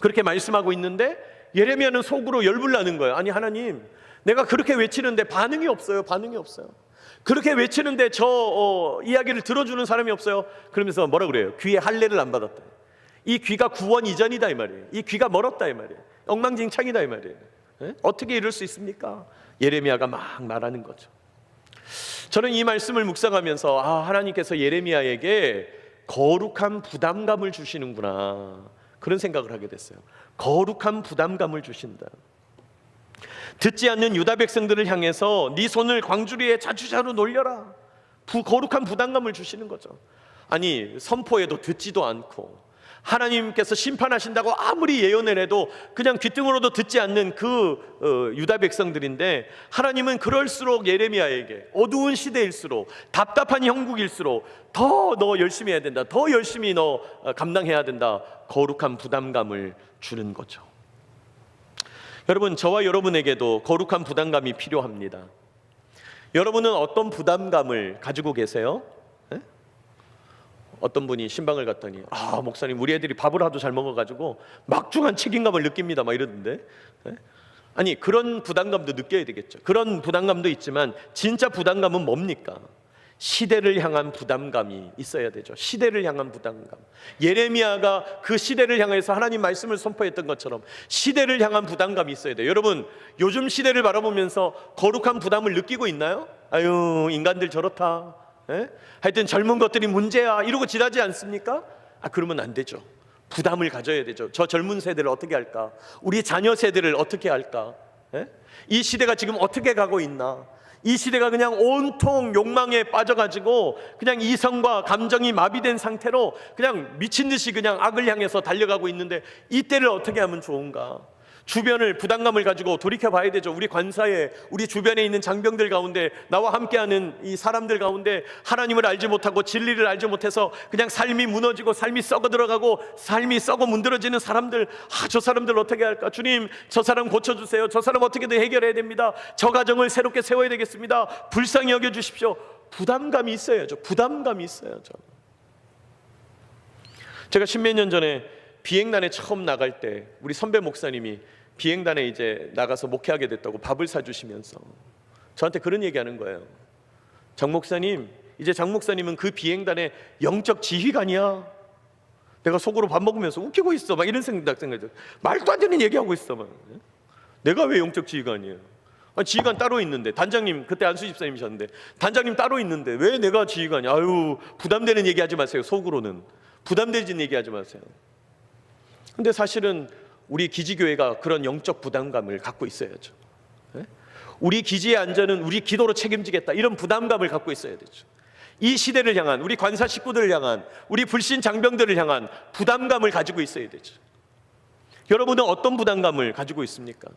그렇게 말씀하고 있는데 예레미야는 속으로 열불나는 거예요. 아니 하나님, 내가 그렇게 외치는데 반응이 없어요. 반응이 없어요. 그렇게 외치는데 저 이야기를 들어주는 사람이 없어요. 그러면서 뭐라 그래요? 귀에 할례를 안 받았다. 이 귀가 구원 이전이다 이 말이에요. 이 귀가 멀었다 이 말이에요. 엉망진창이다 이 말이에요. 네? 어떻게 이럴 수 있습니까? 예레미야가 막 말하는 거죠. 저는 이 말씀을 묵상하면서 하나님께서 예레미야에게 거룩한 부담감을 주시는구나, 그런 생각을 하게 됐어요. 거룩한 부담감을 주신다. 듣지 않는 유다 백성들을 향해서 네 손을 광주리에 자주자주 놀려라. 거룩한 부담감을 주시는 거죠. 아니, 선포해도 듣지도 않고 하나님께서 심판하신다고 아무리 예언을 해도 그냥 귓등으로도 듣지 않는 그 유다 백성들인데, 하나님은 그럴수록 예레미야에게 어두운 시대일수록, 답답한 형국일수록 더 너 열심히 해야 된다, 더 열심히 너 감당해야 된다, 거룩한 부담감을 주는 거죠. 여러분, 저와 여러분에게도 거룩한 부담감이 필요합니다. 여러분은 어떤 부담감을 가지고 계세요? 어떤 분이 신방을 갔더니 목사님, 우리 애들이 밥을 하도 잘 먹어가지고 막중한 책임감을 느낍니다 막 이러던데. 아니, 그런 부담감도 느껴야 되겠죠. 그런 부담감도 있지만 진짜 부담감은 뭡니까? 시대를 향한 부담감이 있어야 되죠. 시대를 향한 부담감. 예레미야가 그 시대를 향해서 하나님 말씀을 선포했던 것처럼 시대를 향한 부담감이 있어야 돼요. 여러분, 요즘 시대를 바라보면서 거룩한 부담을 느끼고 있나요? 아유, 인간들 저렇다, 하여튼 젊은 것들이 문제야, 이러고 지나지 않습니까? 그러면 안 되죠. 부담을 가져야 되죠. 저 젊은 세대를 어떻게 할까? 우리 자녀 세대를 어떻게 할까? 이 시대가 지금 어떻게 가고 있나? 이 시대가 그냥 온통 욕망에 빠져가지고 그냥 이성과 감정이 마비된 상태로 그냥 미친 듯이 그냥 악을 향해서 달려가고 있는데, 이때를 어떻게 하면 좋은가? 주변을 부담감을 가지고 돌이켜 봐야 되죠. 우리 관사에, 우리 주변에 있는 장병들 가운데, 나와 함께하는 이 사람들 가운데 하나님을 알지 못하고 진리를 알지 못해서 그냥 삶이 무너지고 삶이 썩어 들어가고 삶이 썩어 문드러지는 사람들, 저 사람들 어떻게 할까? 주님, 저 사람 고쳐주세요. 저 사람 어떻게든 해결해야 됩니다. 저 가정을 새롭게 세워야 되겠습니다. 불쌍히 여겨주십시오. 부담감이 있어야죠. 부담감이 있어야죠. 제가 십몇 년 전에 비행단에 처음 나갈 때 우리 선배 목사님이 비행단에 이제 나가서 목회하게 됐다고 밥을 사주시면서 저한테 그런 얘기하는 거예요. 장 목사님, 이제 장 목사님은 그 비행단의 영적 지휘관이야. 내가 속으로 밥 먹으면서 웃기고 있어 막 이런 생각이 말도 안 되는 얘기하고 있어 막. 내가 왜 영적 지휘관이에요? 지휘관 따로 있는데, 단장님, 그때 안수 집사님이셨는데 단장님 따로 있는데 왜 내가 지휘관이야? 아유, 부담되는 얘기하지 마세요. 속으로는 부담되는 얘기하지 마세요. 근데 사실은 우리 기지교회가 그런 영적 부담감을 갖고 있어야죠. 우리 기지의 안전은 우리 기도로 책임지겠다, 이런 부담감을 갖고 있어야 되죠. 이 시대를 향한, 우리 관사 식구들을 향한, 우리 불신 장병들을 향한 부담감을 가지고 있어야 되죠. 여러분은 어떤 부담감을 가지고 있습니까?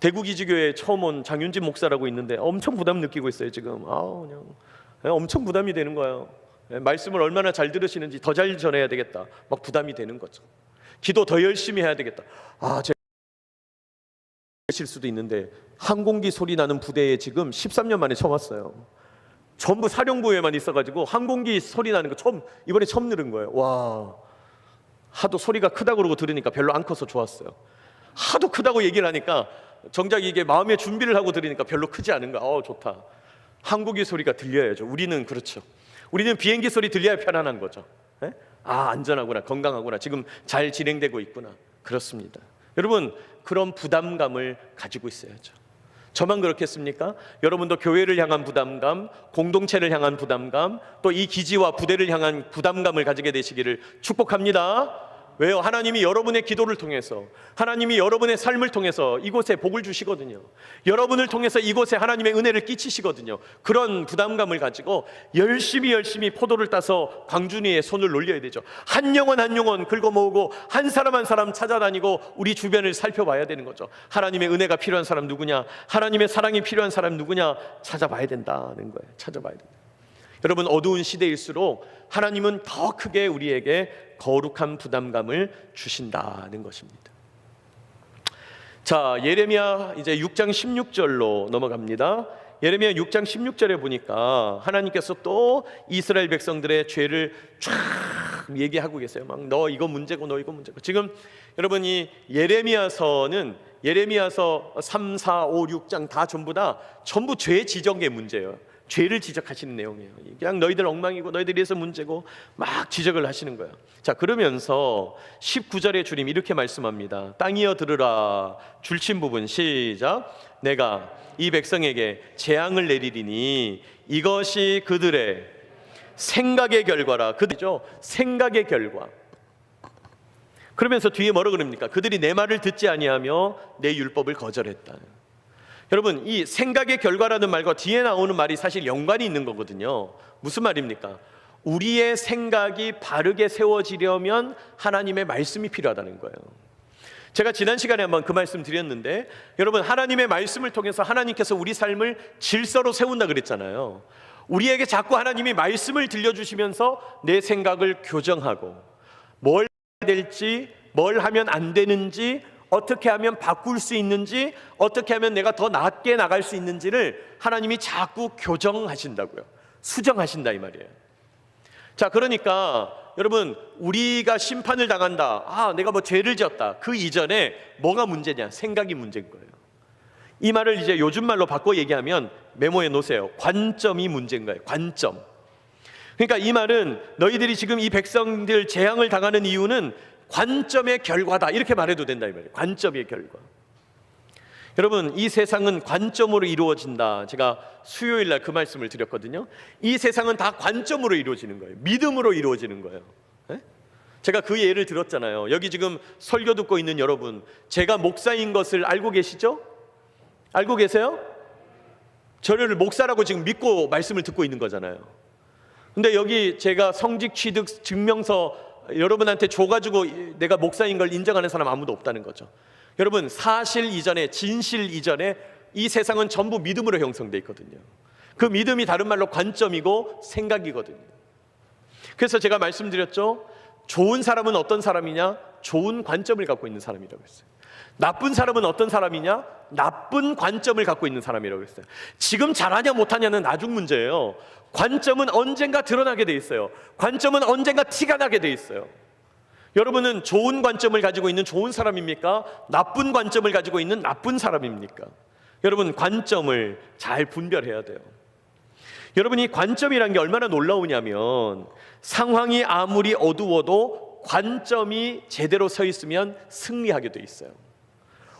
대구 기지교회에 처음 온 장윤진 목사라고 있는데 엄청 부담 느끼고 있어요 지금. 그냥 엄청 부담이 되는 거예요. 말씀을 얼마나 잘 들으시는지 더 잘 전해야 되겠다, 막 부담이 되는 거죠. 기도 더 열심히 해야 되겠다. 제가 실 수도 있는데 항공기 소리 나는 부대에 지금 13년 만에 처음 왔어요. 전부 사령부에만 있어가지고 항공기 소리 나는 거 이번에 처음 들은 거예요. 와, 하도 소리가 크다고 그러고 들으니까 별로 안 커서 좋았어요. 하도 크다고 얘기를 하니까 정작 이게 마음의 준비를 하고 들으니까 별로 크지 않은 거야. 좋다. 항공기 소리가 들려야죠. 우리는 그렇죠. 우리는 비행기 소리 들려야 편안한 거죠. 안전하구나, 건강하구나, 지금 잘 진행되고 있구나. 그렇습니다. 여러분, 그런 부담감을 가지고 있어야죠. 저만 그렇겠습니까? 여러분도 교회를 향한 부담감, 공동체를 향한 부담감, 또 이 기지와 부대를 향한 부담감을 가지게 되시기를 축복합니다. 왜요? 하나님이 여러분의 기도를 통해서, 하나님이 여러분의 삶을 통해서 이곳에 복을 주시거든요. 여러분을 통해서 이곳에 하나님의 은혜를 끼치시거든요. 그런 부담감을 가지고 열심히 포도를 따서 광준이의 손을 놀려야 되죠. 한 영혼 긁어 모으고 한 사람 한 사람 찾아다니고 우리 주변을 살펴봐야 되는 거죠. 하나님의 은혜가 필요한 사람 누구냐, 하나님의 사랑이 필요한 사람 누구냐 찾아봐야 된다는 거예요. 찾아봐야 된다. 여러분, 어두운 시대일수록 하나님은 더 크게 우리에게 거룩한 부담감을 주신다는 것입니다. 자, 예레미야 이제 6장 16절로 넘어갑니다. 예레미야 6장 16절에 보니까 하나님께서 또 이스라엘 백성들의 죄를 쫙 얘기하고 계세요. 막 너 이거 문제고 너 이거 문제고. 지금 여러분, 이 예레미야서는 예레미야서 3, 4, 5, 6장 다 전부 죄 지적의 문제예요. 죄를 지적하시는 내용이에요. 그냥 너희들 엉망이고 너희들이 해서 문제고 막 지적을 하시는 거예요. 자, 그러면서 19절에 주님 이렇게 말씀합니다. 땅이여 들으라. 줄친 부분 시작. 내가 이 백성에게 재앙을 내리리니 이것이 그들의 생각의 결과라. 그들이죠. 생각의 결과. 그러면서 뒤에 뭐라 그럽니까? 그들이 내 말을 듣지 아니하며 내 율법을 거절했다. 여러분, 이 생각의 결과라는 말과 뒤에 나오는 말이 사실 연관이 있는 거거든요. 무슨 말입니까? 우리의 생각이 바르게 세워지려면 하나님의 말씀이 필요하다는 거예요. 제가 지난 시간에 한번 그 말씀 드렸는데, 여러분, 하나님의 말씀을 통해서 하나님께서 우리 삶을 질서로 세운다 그랬잖아요. 우리에게 자꾸 하나님이 말씀을 들려주시면서 내 생각을 교정하고 뭘 해야 될지, 뭘 하면 안 되는지, 어떻게 하면 바꿀 수 있는지, 어떻게 하면 내가 더 나게 나갈 수 있는지를 하나님이 자꾸 교정하신다고요. 수정하신다 이 말이에요. 자, 그러니까 여러분, 우리가 심판을 당한다, 내가 뭐 죄를 지었다, 그 이전에 뭐가 문제냐? 생각이 문제인 거예요. 이 말을 이제 요즘 말로 바꿔 얘기하면 메모해 놓으세요. 관점이 문제인 거예요. 관점. 그러니까 이 말은 너희들이 지금 이 백성들 재앙을 당하는 이유는 관점의 결과다, 이렇게 말해도 된다 이 말이에요. 관점의 결과. 여러분, 이 세상은 관점으로 이루어진다. 제가 수요일 날 그 말씀을 드렸거든요. 이 세상은 다 관점으로 이루어지는 거예요. 믿음으로 이루어지는 거예요. 네? 제가 그 예를 들었잖아요. 여기 지금 설교 듣고 있는 여러분, 제가 목사인 것을 알고 계시죠? 알고 계세요? 저를 목사라고 지금 믿고 말씀을 듣고 있는 거잖아요. 근데 여기 제가 성직 취득 증명서 여러분한테 줘가지고 내가 목사인 걸 인정하는 사람 아무도 없다는 거죠. 여러분, 사실 이전에, 진실 이전에 이 세상은 전부 믿음으로 형성되어 있거든요. 그 믿음이 다른 말로 관점이고 생각이거든요. 그래서 제가 말씀드렸죠. 좋은 사람은 어떤 사람이냐? 좋은 관점을 갖고 있는 사람이라고 했어요. 나쁜 사람은 어떤 사람이냐? 나쁜 관점을 갖고 있는 사람이라고 했어요. 지금 잘하냐 못하냐는 나중 문제예요. 관점은 언젠가 드러나게 돼 있어요. 관점은 언젠가 티가 나게 돼 있어요. 여러분은 좋은 관점을 가지고 있는 좋은 사람입니까? 나쁜 관점을 가지고 있는 나쁜 사람입니까? 여러분, 관점을 잘 분별해야 돼요. 여러분, 이 관점이라는 게 얼마나 놀라우냐면, 상황이 아무리 어두워도 관점이 제대로 서 있으면 승리하게 돼 있어요.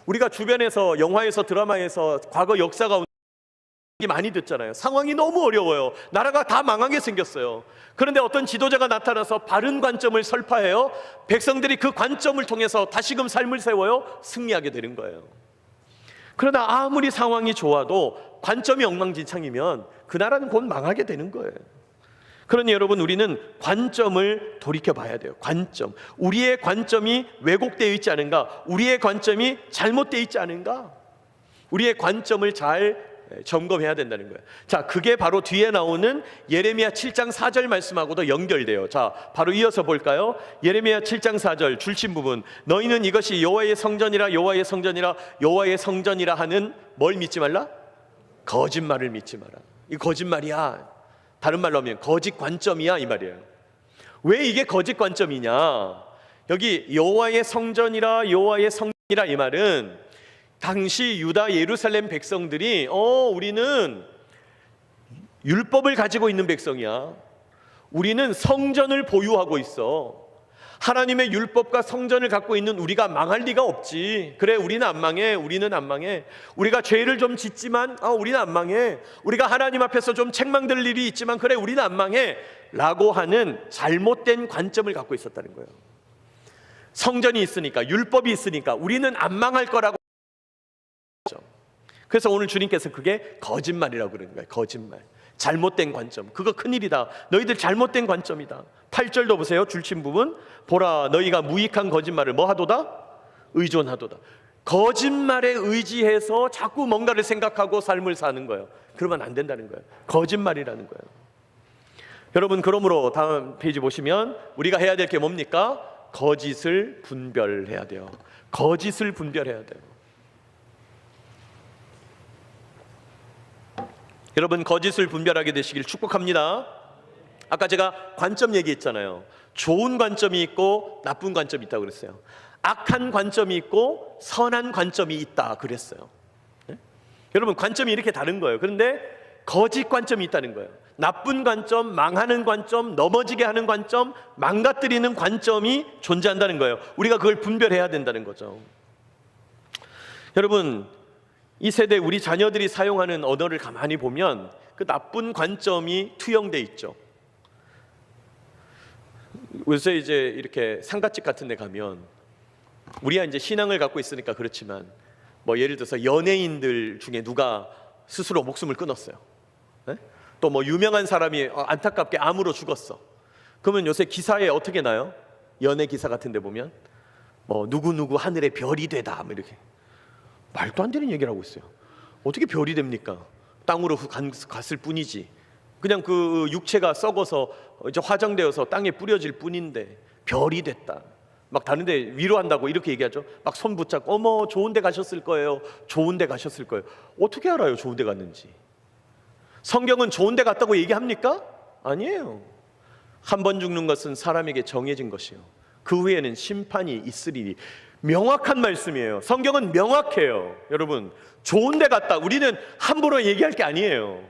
우리가 주변에서, 영화에서, 드라마에서 과거 역사가 많이 듣잖아요. 상황이 너무 어려워요. 나라가 다 망하게 생겼어요. 그런데 어떤 지도자가 나타나서 바른 관점을 설파해요. 백성들이 그 관점을 통해서 다시금 삶을 세워요. 승리하게 되는 거예요. 그러나 아무리 상황이 좋아도 관점이 엉망진창이면 그 나라는 곧 망하게 되는 거예요. 그러니 여러분, 우리는 관점을 돌이켜 봐야 돼요. 관점. 우리의 관점이 왜곡되어 있지 않은가? 우리의 관점이 잘못되어 있지 않은가? 우리의 관점을 잘 점검해야 된다는 거예요. 자, 그게 바로 뒤에 나오는 예레미야 7장 4절 말씀하고도 연결돼요. 자, 바로 이어서 볼까요? 예레미야 7장 4절 줄친 부분. 너희는 이것이 여호와의 성전이라, 여호와의 성전이라, 여호와의 성전이라 하는 뭘 믿지 말라? 거짓말을 믿지 마라. 이 거짓말이야. 다른 말로 하면 거짓 관점이야 이 말이에요. 왜 이게 거짓 관점이냐? 여기 여호와의 성전이라, 여호와의 성전이라 이 말은 당시 유다 예루살렘 백성들이 우리는 율법을 가지고 있는 백성이야. 우리는 성전을 보유하고 있어. 하나님의 율법과 성전을 갖고 있는 우리가 망할 리가 없지. 그래, 우리는 안 망해. 우리는 안 망해. 우리가 죄를 좀 짓지만 우리는 안 망해. 우리가 하나님 앞에서 좀 책망될 일이 있지만 그래, 우리는 안 망해 라고 하는 잘못된 관점을 갖고 있었다는 거예요. 성전이 있으니까, 율법이 있으니까 우리는 안 망할 거라고. 그래서 오늘 주님께서 그게 거짓말이라고 그러는 거예요. 거짓말, 잘못된 관점. 그거 큰일이다. 너희들 잘못된 관점이다. 8절도 보세요. 줄친 부분. 보라, 너희가 무익한 거짓말을 뭐 하도다? 의존하도다. 거짓말에 의지해서 자꾸 뭔가를 생각하고 삶을 사는 거예요. 그러면 안 된다는 거예요. 거짓말이라는 거예요. 여러분, 그러므로 다음 페이지 보시면 우리가 해야 될 게 뭡니까? 거짓을 분별해야 돼요. 거짓을 분별해야 돼요. 여러분, 거짓을 분별하게 되시길 축복합니다. 아까 제가 관점 얘기했잖아요. 좋은 관점이 있고 나쁜 관점이 있다고 그랬어요. 악한 관점이 있고 선한 관점이 있다 그랬어요. 네? 여러분, 관점이 이렇게 다른 거예요. 그런데 거짓 관점이 있다는 거예요. 나쁜 관점, 망하는 관점, 넘어지게 하는 관점, 망가뜨리는 관점이 존재한다는 거예요. 우리가 그걸 분별해야 된다는 거죠. 여러분, 이 세대 우리 자녀들이 사용하는 언어를 가만히 보면 그 나쁜 관점이 투영돼 있죠. 요새 이제 이렇게 상가집 같은 데 가면 우리가 이제 신앙을 갖고 있으니까 그렇지만 뭐 예를 들어서 연예인들 중에 누가 스스로 목숨을 끊었어요. 네? 또 뭐 유명한 사람이 안타깝게 암으로 죽었어. 그러면 요새 기사에 어떻게 나요? 연예 기사 같은 데 보면 뭐 누구누구 하늘의 별이 되다 뭐 이렇게. 말도 안 되는 얘기를 하고 있어요. 어떻게 별이 됩니까? 땅으로 갔을 뿐이지. 그냥 그 육체가 썩어서 이제 화장되어서 땅에 뿌려질 뿐인데 별이 됐다. 막 다른데 위로한다고 이렇게 얘기하죠. 막 손 붙잡고 어머 좋은 데 가셨을 거예요. 좋은 데 가셨을 거예요. 어떻게 알아요 좋은 데 갔는지? 성경은 좋은 데 갔다고 얘기합니까? 아니에요. 한 번 죽는 것은 사람에게 정해진 것이요. 그 후에는 심판이 있으리니. 명확한 말씀이에요. 성경은 명확해요. 여러분, 좋은 데 갔다. 우리는 함부로 얘기할 게 아니에요.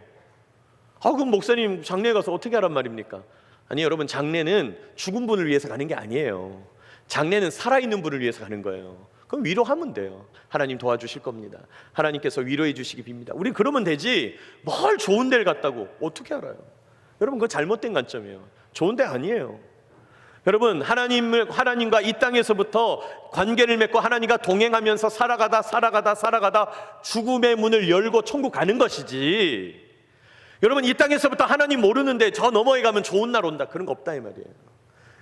그럼 목사님 장례에 가서 어떻게 하란 말입니까? 아니, 여러분, 장례는 죽은 분을 위해서 가는 게 아니에요. 장례는 살아있는 분을 위해서 가는 거예요. 그럼 위로하면 돼요. 하나님 도와주실 겁니다. 하나님께서 위로해 주시기 빕니다. 우리 그러면 되지 뭘 좋은 데를 갔다고 어떻게 알아요? 여러분, 그거 잘못된 관점이에요. 좋은 데 아니에요. 여러분, 하나님과 이 땅에서부터 관계를 맺고 하나님과 동행하면서 살아가다 죽음의 문을 열고 천국 가는 것이지. 여러분, 이 땅에서부터 하나님 모르는데 저 너머에 가면 좋은 날 온다, 그런 거 없다 이 말이에요.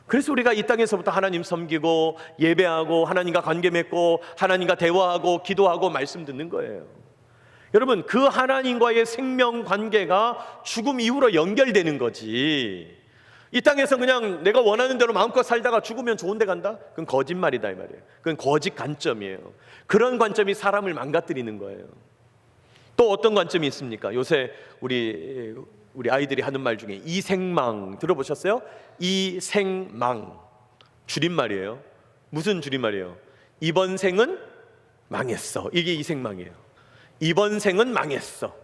그래서 우리가 이 땅에서부터 하나님 섬기고 예배하고 하나님과 관계 맺고 하나님과 대화하고 기도하고 말씀 듣는 거예요. 여러분, 그 하나님과의 생명 관계가 죽음 이후로 연결되는 거지. 이 땅에서 그냥 내가 원하는 대로 마음껏 살다가 죽으면 좋은 데 간다? 그건 거짓말이다 이 말이에요. 그건 거짓 관점이에요. 그런 관점이 사람을 망가뜨리는 거예요. 또 어떤 관점이 있습니까? 요새 우리 아이들이 하는 말 중에 이생망 들어보셨어요? 이생망 줄임말이에요. 무슨 줄임말이에요? 이번 생은 망했어. 이게 이생망이에요. 이번 생은 망했어.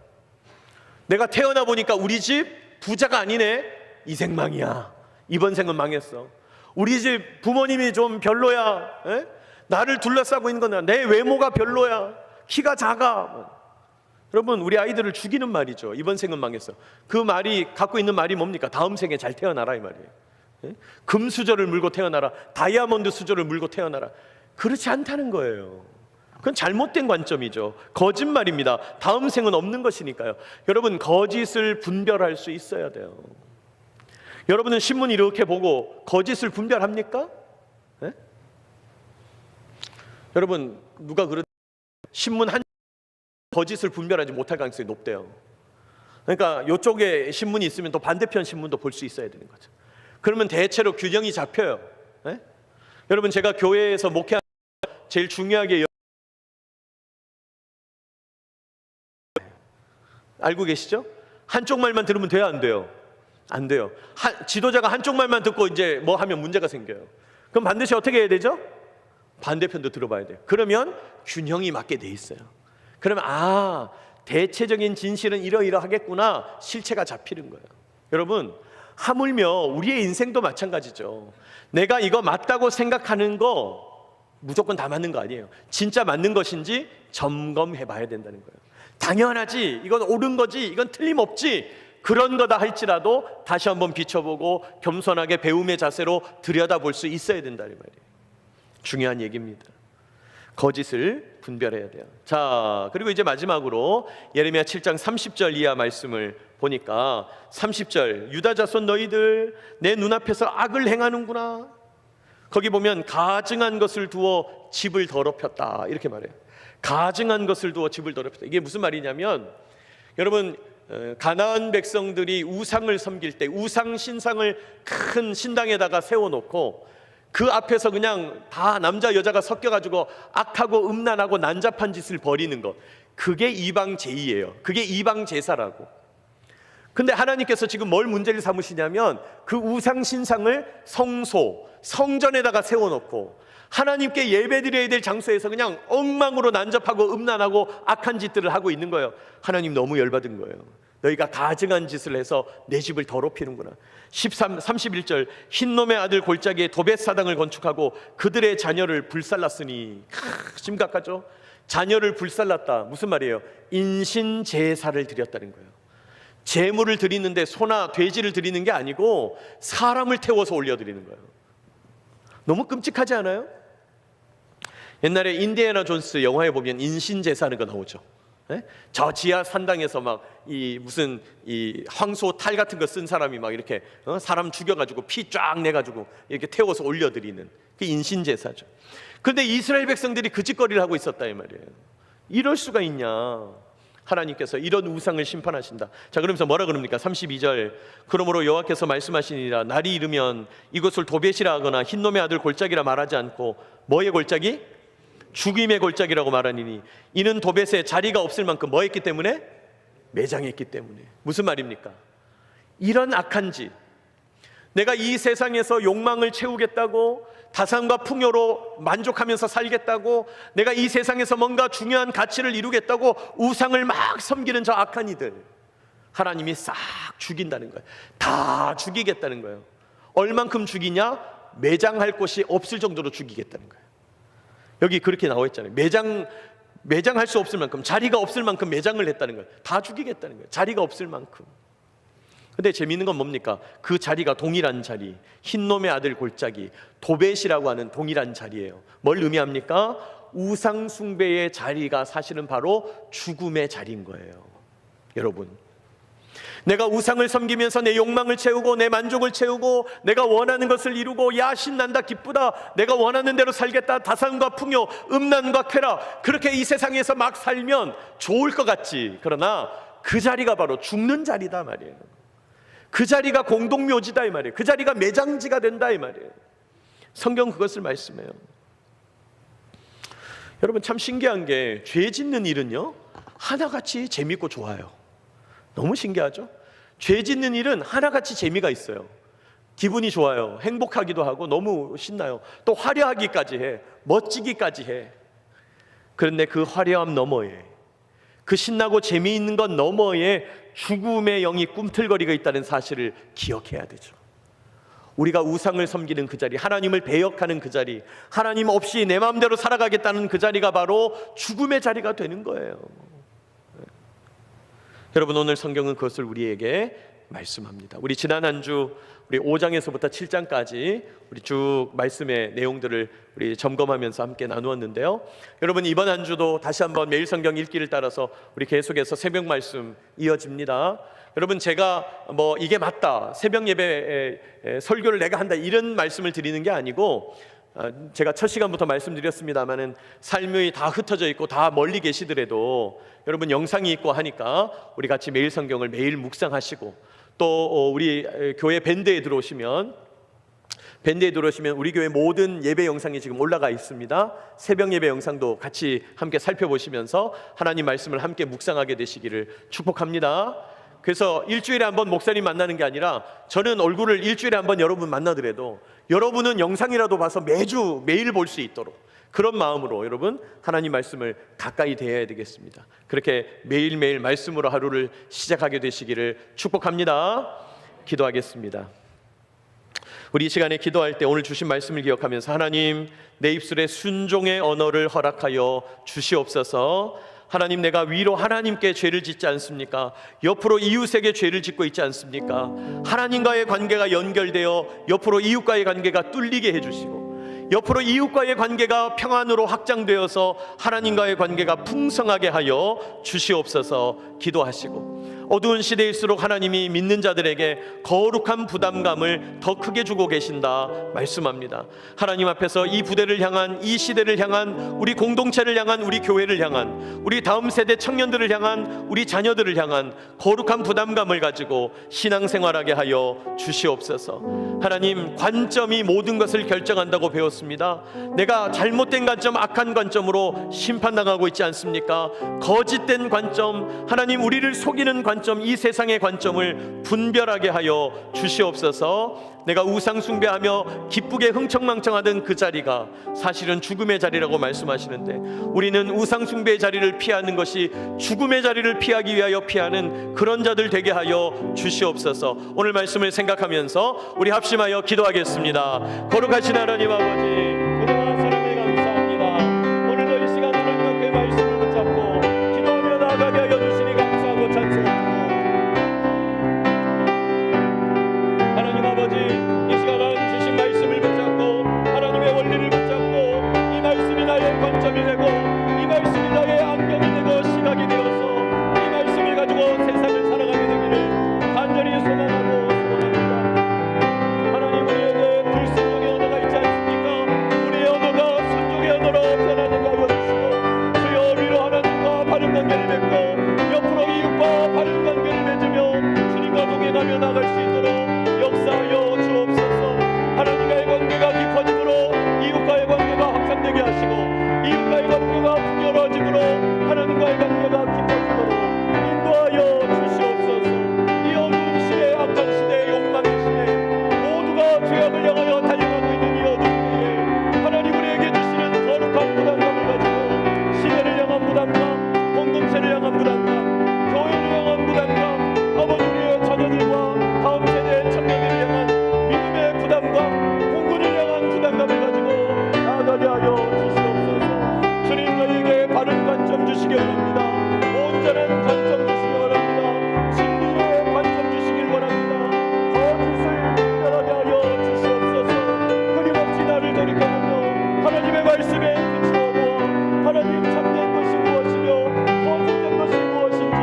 내가 태어나 보니까 우리 집 부자가 아니네. 이생망이야. 이번 생은 망했어. 우리 집 부모님이 좀 별로야. 에? 나를 둘러싸고 있는 건 내 외모가 별로야. 키가 작아. 여러분, 우리 아이들을 죽이는 말이죠. 이번 생은 망했어. 그 말이 갖고 있는 말이 뭡니까? 다음 생에 잘 태어나라 이 말이에요. 에? 금수저를 물고 태어나라. 다이아몬드 수저를 물고 태어나라. 그렇지 않다는 거예요. 그건 잘못된 관점이죠. 거짓말입니다. 다음 생은 없는 것이니까요. 여러분, 거짓을 분별할 수 있어야 돼요. 여러분은 신문 이렇게 보고 거짓을 분별합니까? 네? 여러분, 누가 그런 신문 한 거짓을 분별하지 못할 가능성이 높대요. 그러니까 이쪽에 신문이 있으면 또 반대편 신문도 볼 수 있어야 되는 거죠. 그러면 대체로 균형이 잡혀요. 네? 여러분, 제가 교회에서 목회하는 제일 중요하게 알고 계시죠? 한쪽 말만 들으면 돼요, 안 돼요? 안 돼요. 지도자가 한쪽 말만 듣고 이제 뭐 하면 문제가 생겨요. 그럼 반드시 어떻게 해야 되죠? 반대편도 들어봐야 돼요. 그러면 균형이 맞게 돼 있어요. 그러면 대체적인 진실은 이러이러하겠구나, 실체가 잡히는 거예요. 여러분, 하물며 우리의 인생도 마찬가지죠. 내가 이거 맞다고 생각하는 거 무조건 다 맞는 거 아니에요. 진짜 맞는 것인지 점검해 봐야 된다는 거예요. 당연하지, 이건 옳은 거지, 이건 틀림없지, 그런 거다 할지라도 다시 한번 비춰보고 겸손하게 배움의 자세로 들여다볼 수 있어야 된다는 말이에요. 중요한 얘기입니다. 거짓을 분별해야 돼요. 자, 그리고 이제 마지막으로 예레미야 7장 30절 이하 말씀을 보니까 30절, 유다 자손 너희들 내 눈앞에서 악을 행하는구나. 거기 보면 가증한 것을 두어 집을 더럽혔다 이렇게 말해요. 가증한 것을 두어 집을 더럽혔다. 이게 무슨 말이냐면, 여러분, 가나안 백성들이 우상을 섬길 때 우상 신상을 큰 신당에다가 세워놓고 그 앞에서 그냥 다 남자 여자가 섞여가지고 악하고 음란하고 난잡한 짓을 벌이는 것, 그게 이방 제의예요. 그게 이방 제사라고. 근데 하나님께서 지금 뭘 문제를 삼으시냐면, 그 우상 신상을 성소, 성전에다가 세워놓고 하나님께 예배드려야 될 장소에서 그냥 엉망으로 난잡하고 음란하고 악한 짓들을 하고 있는 거예요. 하나님 너무 열받은 거예요. 너희가 가증한 짓을 해서 내 집을 더럽히는구나. 31절, 흰놈의 아들 골짜기에 도벳 사당을 건축하고 그들의 자녀를 불살랐으니. 심각하죠? 자녀를 불살랐다. 무슨 말이에요? 인신 제사를 드렸다는 거예요. 제물을 드리는데 소나 돼지를 드리는 게 아니고 사람을 태워서 올려드리는 거예요. 너무 끔찍하지 않아요? 옛날에 인디애나 존스 영화에 보면 인신 제사하는 거 나오죠. 네? 저 지하 산당에서 막 이 무슨 이 황소 탈 같은 거 쓴 사람이 막 이렇게 사람 죽여가지고 피 쫙 내가지고 이렇게 태워서 올려드리는 그 인신 제사죠. 그런데 이스라엘 백성들이 그 짓거리를 하고 있었다 이 말이에요. 이럴 수가 있냐? 하나님께서 이런 우상을 심판하신다. 자, 그러면서 뭐라 그럽니까? 32절, 그러므로 여호와께서 말씀하시니라, 날이 이르면 이것을 도벳이라 하거나 흰놈의 아들 골짜기라 말하지 않고 뭐의 골짜기? 죽임의 골짜기라고 말하니니, 이는 도벳에 자리가 없을 만큼 뭐 했기 때문에? 매장했기 때문에. 무슨 말입니까? 이런 악한 짓, 내가 이 세상에서 욕망을 채우겠다고, 다산과 풍요로 만족하면서 살겠다고, 내가 이 세상에서 뭔가 중요한 가치를 이루겠다고 우상을 막 섬기는 저 악한 이들, 하나님이 싹 죽인다는 거예요. 다 죽이겠다는 거예요. 얼만큼 죽이냐? 매장할 곳이 없을 정도로 죽이겠다는 거예요. 여기 그렇게 나와 있잖아요. 매장할 수 없을 만큼, 자리가 없을 만큼 매장을 했다는 거예요. 다 죽이겠다는 거예요. 자리가 없을 만큼. 근데 재미있는 건 뭡니까? 그 자리가 동일한 자리, 흰놈의 아들 골짜기, 도벳이라고 하는 동일한 자리예요. 뭘 의미합니까? 우상 숭배의 자리가 사실은 바로 죽음의 자리인 거예요. 여러분, 내가 우상을 섬기면서 내 욕망을 채우고 내 만족을 채우고 내가 원하는 것을 이루고, 야 신난다 기쁘다, 내가 원하는 대로 살겠다, 다산과 풍요, 음란과 쾌락, 그렇게 이 세상에서 막 살면 좋을 것 같지. 그러나 그 자리가 바로 죽는 자리다 말이에요. 그 자리가 공동묘지다 이 말이에요. 그 자리가 매장지가 된다 이 말이에요. 성경 그것을 말씀해요. 여러분, 참 신기한 게 죄 짓는 일은요 하나같이 재밌고 좋아요. 너무 신기하죠? 죄 짓는 일은 하나같이 재미가 있어요. 기분이 좋아요. 행복하기도 하고 너무 신나요. 또 화려하기까지 해. 멋지기까지 해. 그런데 그 화려함 너머에, 그 신나고 재미있는 것 너머에 죽음의 영이 꿈틀거리고 있다는 사실을 기억해야 되죠. 우리가 우상을 섬기는 그 자리, 하나님을 배역하는 그 자리, 하나님 없이 내 마음대로 살아가겠다는 그 자리가 바로 죽음의 자리가 되는 거예요. 여러분, 오늘 성경은 그것을 우리에게 말씀합니다. 우리 지난 한 주 우리 5장에서부터 7장까지 우리 쭉 말씀의 내용들을 우리 점검하면서 함께 나누었는데요. 여러분, 이번 한 주도 다시 한번 매일 성경 읽기를 따라서 우리 계속해서 새벽 말씀 이어집니다. 여러분, 제가 뭐 이게 맞다, 새벽 예배 설교를 내가 한다, 이런 말씀을 드리는 게 아니고, 제가 첫 시간부터 말씀드렸습니다마는 삶이 다 흩어져 있고 다 멀리 계시더라도 여러분 영상이 있고 하니까 우리 같이 매일 성경을 매일 묵상하시고, 또 우리 교회 밴드에 들어오시면 우리 교회 모든 예배 영상이 지금 올라가 있습니다. 새벽 예배 영상도 같이 함께 살펴보시면서 하나님 말씀을 함께 묵상하게 되시기를 축복합니다. 그래서 일주일에 한 번 목사님 만나는 게 아니라, 저는 얼굴을 일주일에 한 번 여러분 만나더라도 여러분은 영상이라도 봐서 매일 볼 수 있도록, 그런 마음으로 여러분 하나님 말씀을 가까이 대해야 되겠습니다. 그렇게 매일매일 말씀으로 하루를 시작하게 되시기를 축복합니다. 기도하겠습니다. 우리 이 시간에 기도할 때 오늘 주신 말씀을 기억하면서 하나님, 내 입술에 순종의 언어를 허락하여 주시옵소서. 하나님, 내가 위로 하나님께 죄를 짓지 않습니까? 옆으로 이웃에게 죄를 짓고 있지 않습니까? 하나님과의 관계가 연결되어 옆으로 이웃과의 관계가 뚫리게 해주시고, 옆으로 이웃과의 관계가 평안으로 확장되어서 하나님과의 관계가 풍성하게 하여 주시옵소서 기도하시고, 어두운 시대일수록 하나님이 믿는 자들에게 거룩한 부담감을 더 크게 주고 계신다 말씀합니다. 하나님 앞에서 이 부대를 향한, 이 시대를 향한, 우리 공동체를 향한, 우리 교회를 향한, 우리 다음 세대 청년들을 향한, 우리 자녀들을 향한 거룩한 부담감을 가지고 신앙생활하게 하여 주시옵소서. 하나님, 관점이 모든 것을 결정한다고 배웠습니다. 내가 잘못된 관점, 악한 관점으로 심판당하고 있지 않습니까? 거짓된 관점, 하나님 우리를 속이는 관점, 이 세상의 관점을 분별하게 하여 주시옵소서. 내가 우상 숭배하며 기쁘게 흥청망청하던 그 자리가 사실은 죽음의 자리라고 말씀하시는데, 우리는 우상 숭배의 자리를 피하는 것이 죽음의 자리를 피하기 위하여 피하는 그런 자들 되게 하여 주시옵소서. 오늘 말씀을 생각하면서 우리 합심하여 기도하겠습니다. 거룩하신 하나님 아버지, 은혜와 사랑에 감사합니다. 오늘도 이 시간 하나님의 말씀을 붙잡고 기도하며 나아가게 하여 주시니 감사하고 찬송합니다. 하나님 아버지, 이 시간 주신 말씀을 붙잡고 하나님의 원리를 붙잡고, 이 말씀이 나의 관점이 되고, 이 말씀이 나의 안경이 되고 시각이 되어서 이 말씀을 가지고 세상을 살아가게 되기를 간절히 소망하고 소원합니다. 하나님, 우리에게 불순종의 언어가 있지 않습니까? 우리의 언어가 순종의 언어로 변하게 하여 주시고, 주여 위로 하나님과 바른 관계를 맺고 옆으로 이웃과 바른 관계를 맺으며 주님과 동행하며 나갈 수 있도록 역사하여 주옵소서. 하나님과의 관계가 깊어짐으로 이웃과의 관계가 확산되게 하시고, 이웃과의 관계가 풍요로워짐으로 하나님과의 관계가 깊어지도록 인도하여 주시옵소서. 이 어두운 시대, 악한 시대, 욕망의 시대, 모두가 죄악을 향하여 달려가고 있는 이 어두운 때에 하나님 우리에게 주시는 거룩한 부담감을 가지고 시대를 향한 부담감, 공동체를 향한 부담감, 교회를 향한 부담감, 아버지 우리의 자녀들과 다음 세대 청년들을 향한 믿음의 부담감, 공군을 향한 부담감을 가지고 나아가게 하여 주시옵소서. 주님, 저희에게 바른 관점 주시기 바랍니다. 온전한 관점 주시기 바랍니다. 진리의 관점 주시길 바랍니다. 거짓을 분별하게 하여 주시옵소서. 끊임없이 나를 돌이켜보며 하나님의 말씀에 비추어 보아 하나님 참된 것이 무엇이며 거짓된 것이 무엇인지,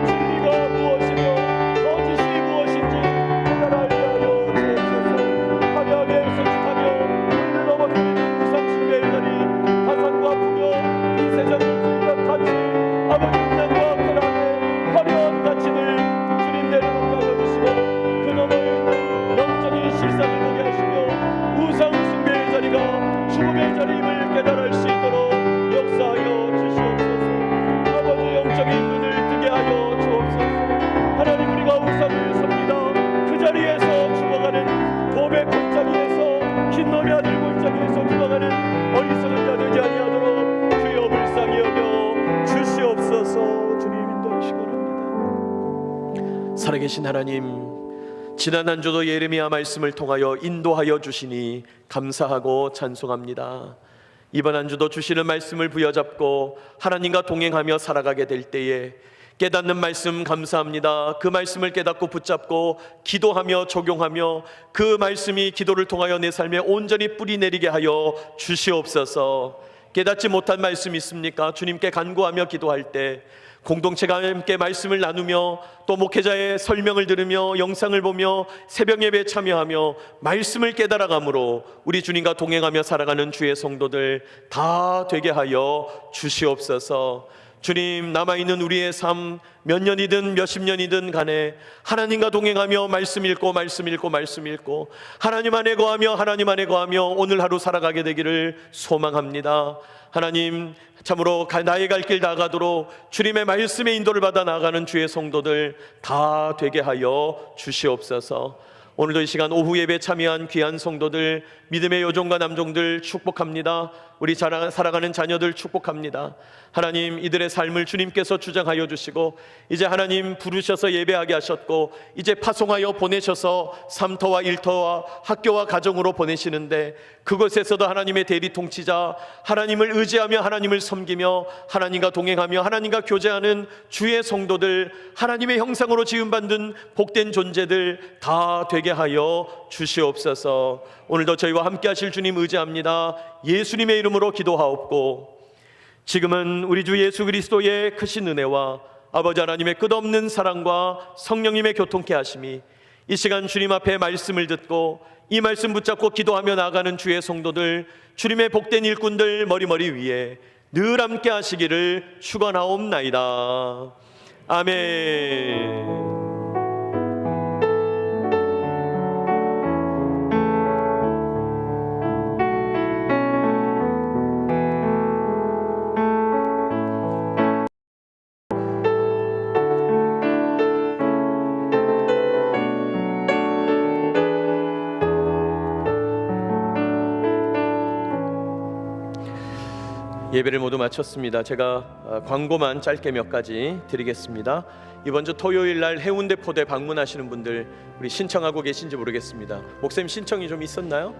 진리가 무엇이며 거짓이 무엇인지 깨달아 알게 하여 주옵소서. 화려하게 소축하며 물을 넘어뜨리는 우상숭배의 자리, 가산과 풍요, 이 세상을 주인과 같이 아버지 은행과 고난의 화려한 가치들 주님 내려놓게 하여 주시고, 그 너머에 있는 영적인 실상을 보게 하시며 우상숭배의 자리가 죽음의 자리임을 깨달을 수 있도록 역사하여 주시옵소서. 아버지 영적인 눈을 뜨게 하여 주옵소서. 하나님, 우리가 우상을 섭니다. 그 자리에서 죽어가는 도배 골짜기에서, 흰 노래 아들 골짜기에서 죽어가는 어리석은 자 되지 아니하도록 주여 불쌍히 여겨 주시옵소서. 주님 인도하시기 바랍니다. 살아계신 하나님, 지난 한 주도 예레미야 말씀을 통하여 인도하여 주시니 감사하고 찬송합니다. 이번 한 주도 주시는 말씀을 부여잡고 하나님과 동행하며 살아가게 될 때에 깨닫는 말씀 감사합니다. 그 말씀을 깨닫고 붙잡고 기도하며 적용하며 그 말씀이 기도를 통하여 내 삶에 온전히 뿌리 내리게 하여 주시옵소서. 깨닫지 못한 말씀이 있습니까? 주님께 간구하며 기도할 때 공동체가 함께 말씀을 나누며 또 목회자의 설명을 들으며 영상을 보며 새벽 예배에 참여하며 말씀을 깨달아감으로 우리 주님과 동행하며 살아가는 주의 성도들 다 되게 하여 주시옵소서. 주님, 남아있는 우리의 삶 몇 년이든 몇십 년이든 간에 하나님과 동행하며 말씀 읽고 하나님 안에 거하며 오늘 하루 살아가게 되기를 소망합니다. 하나님, 참으로 나의 갈 길 나가도록 주님의 말씀의 인도를 받아 나가는 주의 성도들 다 되게 하여 주시옵소서. 오늘도 이 시간 오후 예배 참여한 귀한 성도들, 믿음의 여종과 남종들 축복합니다. 우리 사랑하는 자녀들 축복합니다. 하나님, 이들의 삶을 주님께서 주장하여 주시고 이제 하나님 부르셔서 예배하게 하셨고 이제 파송하여 보내셔서 삼터와 일터와 학교와 가정으로 보내시는데 그곳에서도 하나님의 대리 통치자, 하나님을 의지하며 하나님을 섬기며 하나님과 동행하며 하나님과 교제하는 주의 성도들, 하나님의 형상으로 지음받은 복된 존재들 다 되게 하여 주시옵소서. 오늘도 저희와 함께 하실 주님 의지합니다. 예수님의 이름으로 기도하옵고 지금은 우리 주 예수 그리스도의 크신 은혜와 아버지 하나님의 끝없는 사랑과 성령님의 교통케 하심이 이 시간 주님 앞에 말씀을 듣고 이 말씀 붙잡고 기도하며 나아가는 주의 성도들, 주님의 복된 일꾼들 머리머리 위에 늘 함께 하시기를 축원하옵나이다. 아멘. 예배를 모두 마쳤습니다. 제가 광고만 짧게 몇 가지 드리겠습니다. 이번 주 토요일 날 해운대 포대 방문하시는 분들 우리 신청하고 계신지 모르겠습니다. 목사님 신청이 좀 있었나요?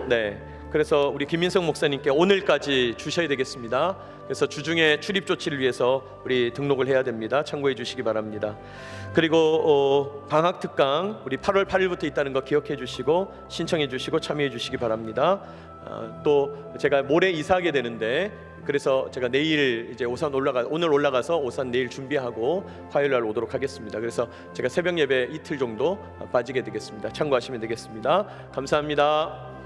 네. 그래서 우리 김민성 목사님께 오늘까지 주셔야 되겠습니다. 그래서 주중에 출입 조치를 위해서 우리 등록을 해야 됩니다. 참고해 주시기 바랍니다. 그리고 방학 특강 우리 8월 8일부터 있다는 거 기억해 주시고 신청해 주시고 참여해 주시기 바랍니다. 또 제가 모레 이사하게 되는데 그래서 제가 내일 이제 오늘 올라가서 오산 내일 준비하고 화요일 날 오도록 하겠습니다. 그래서 제가 새벽 예배 이틀 정도 빠지게 되겠습니다. 참고하시면 되겠습니다. 감사합니다.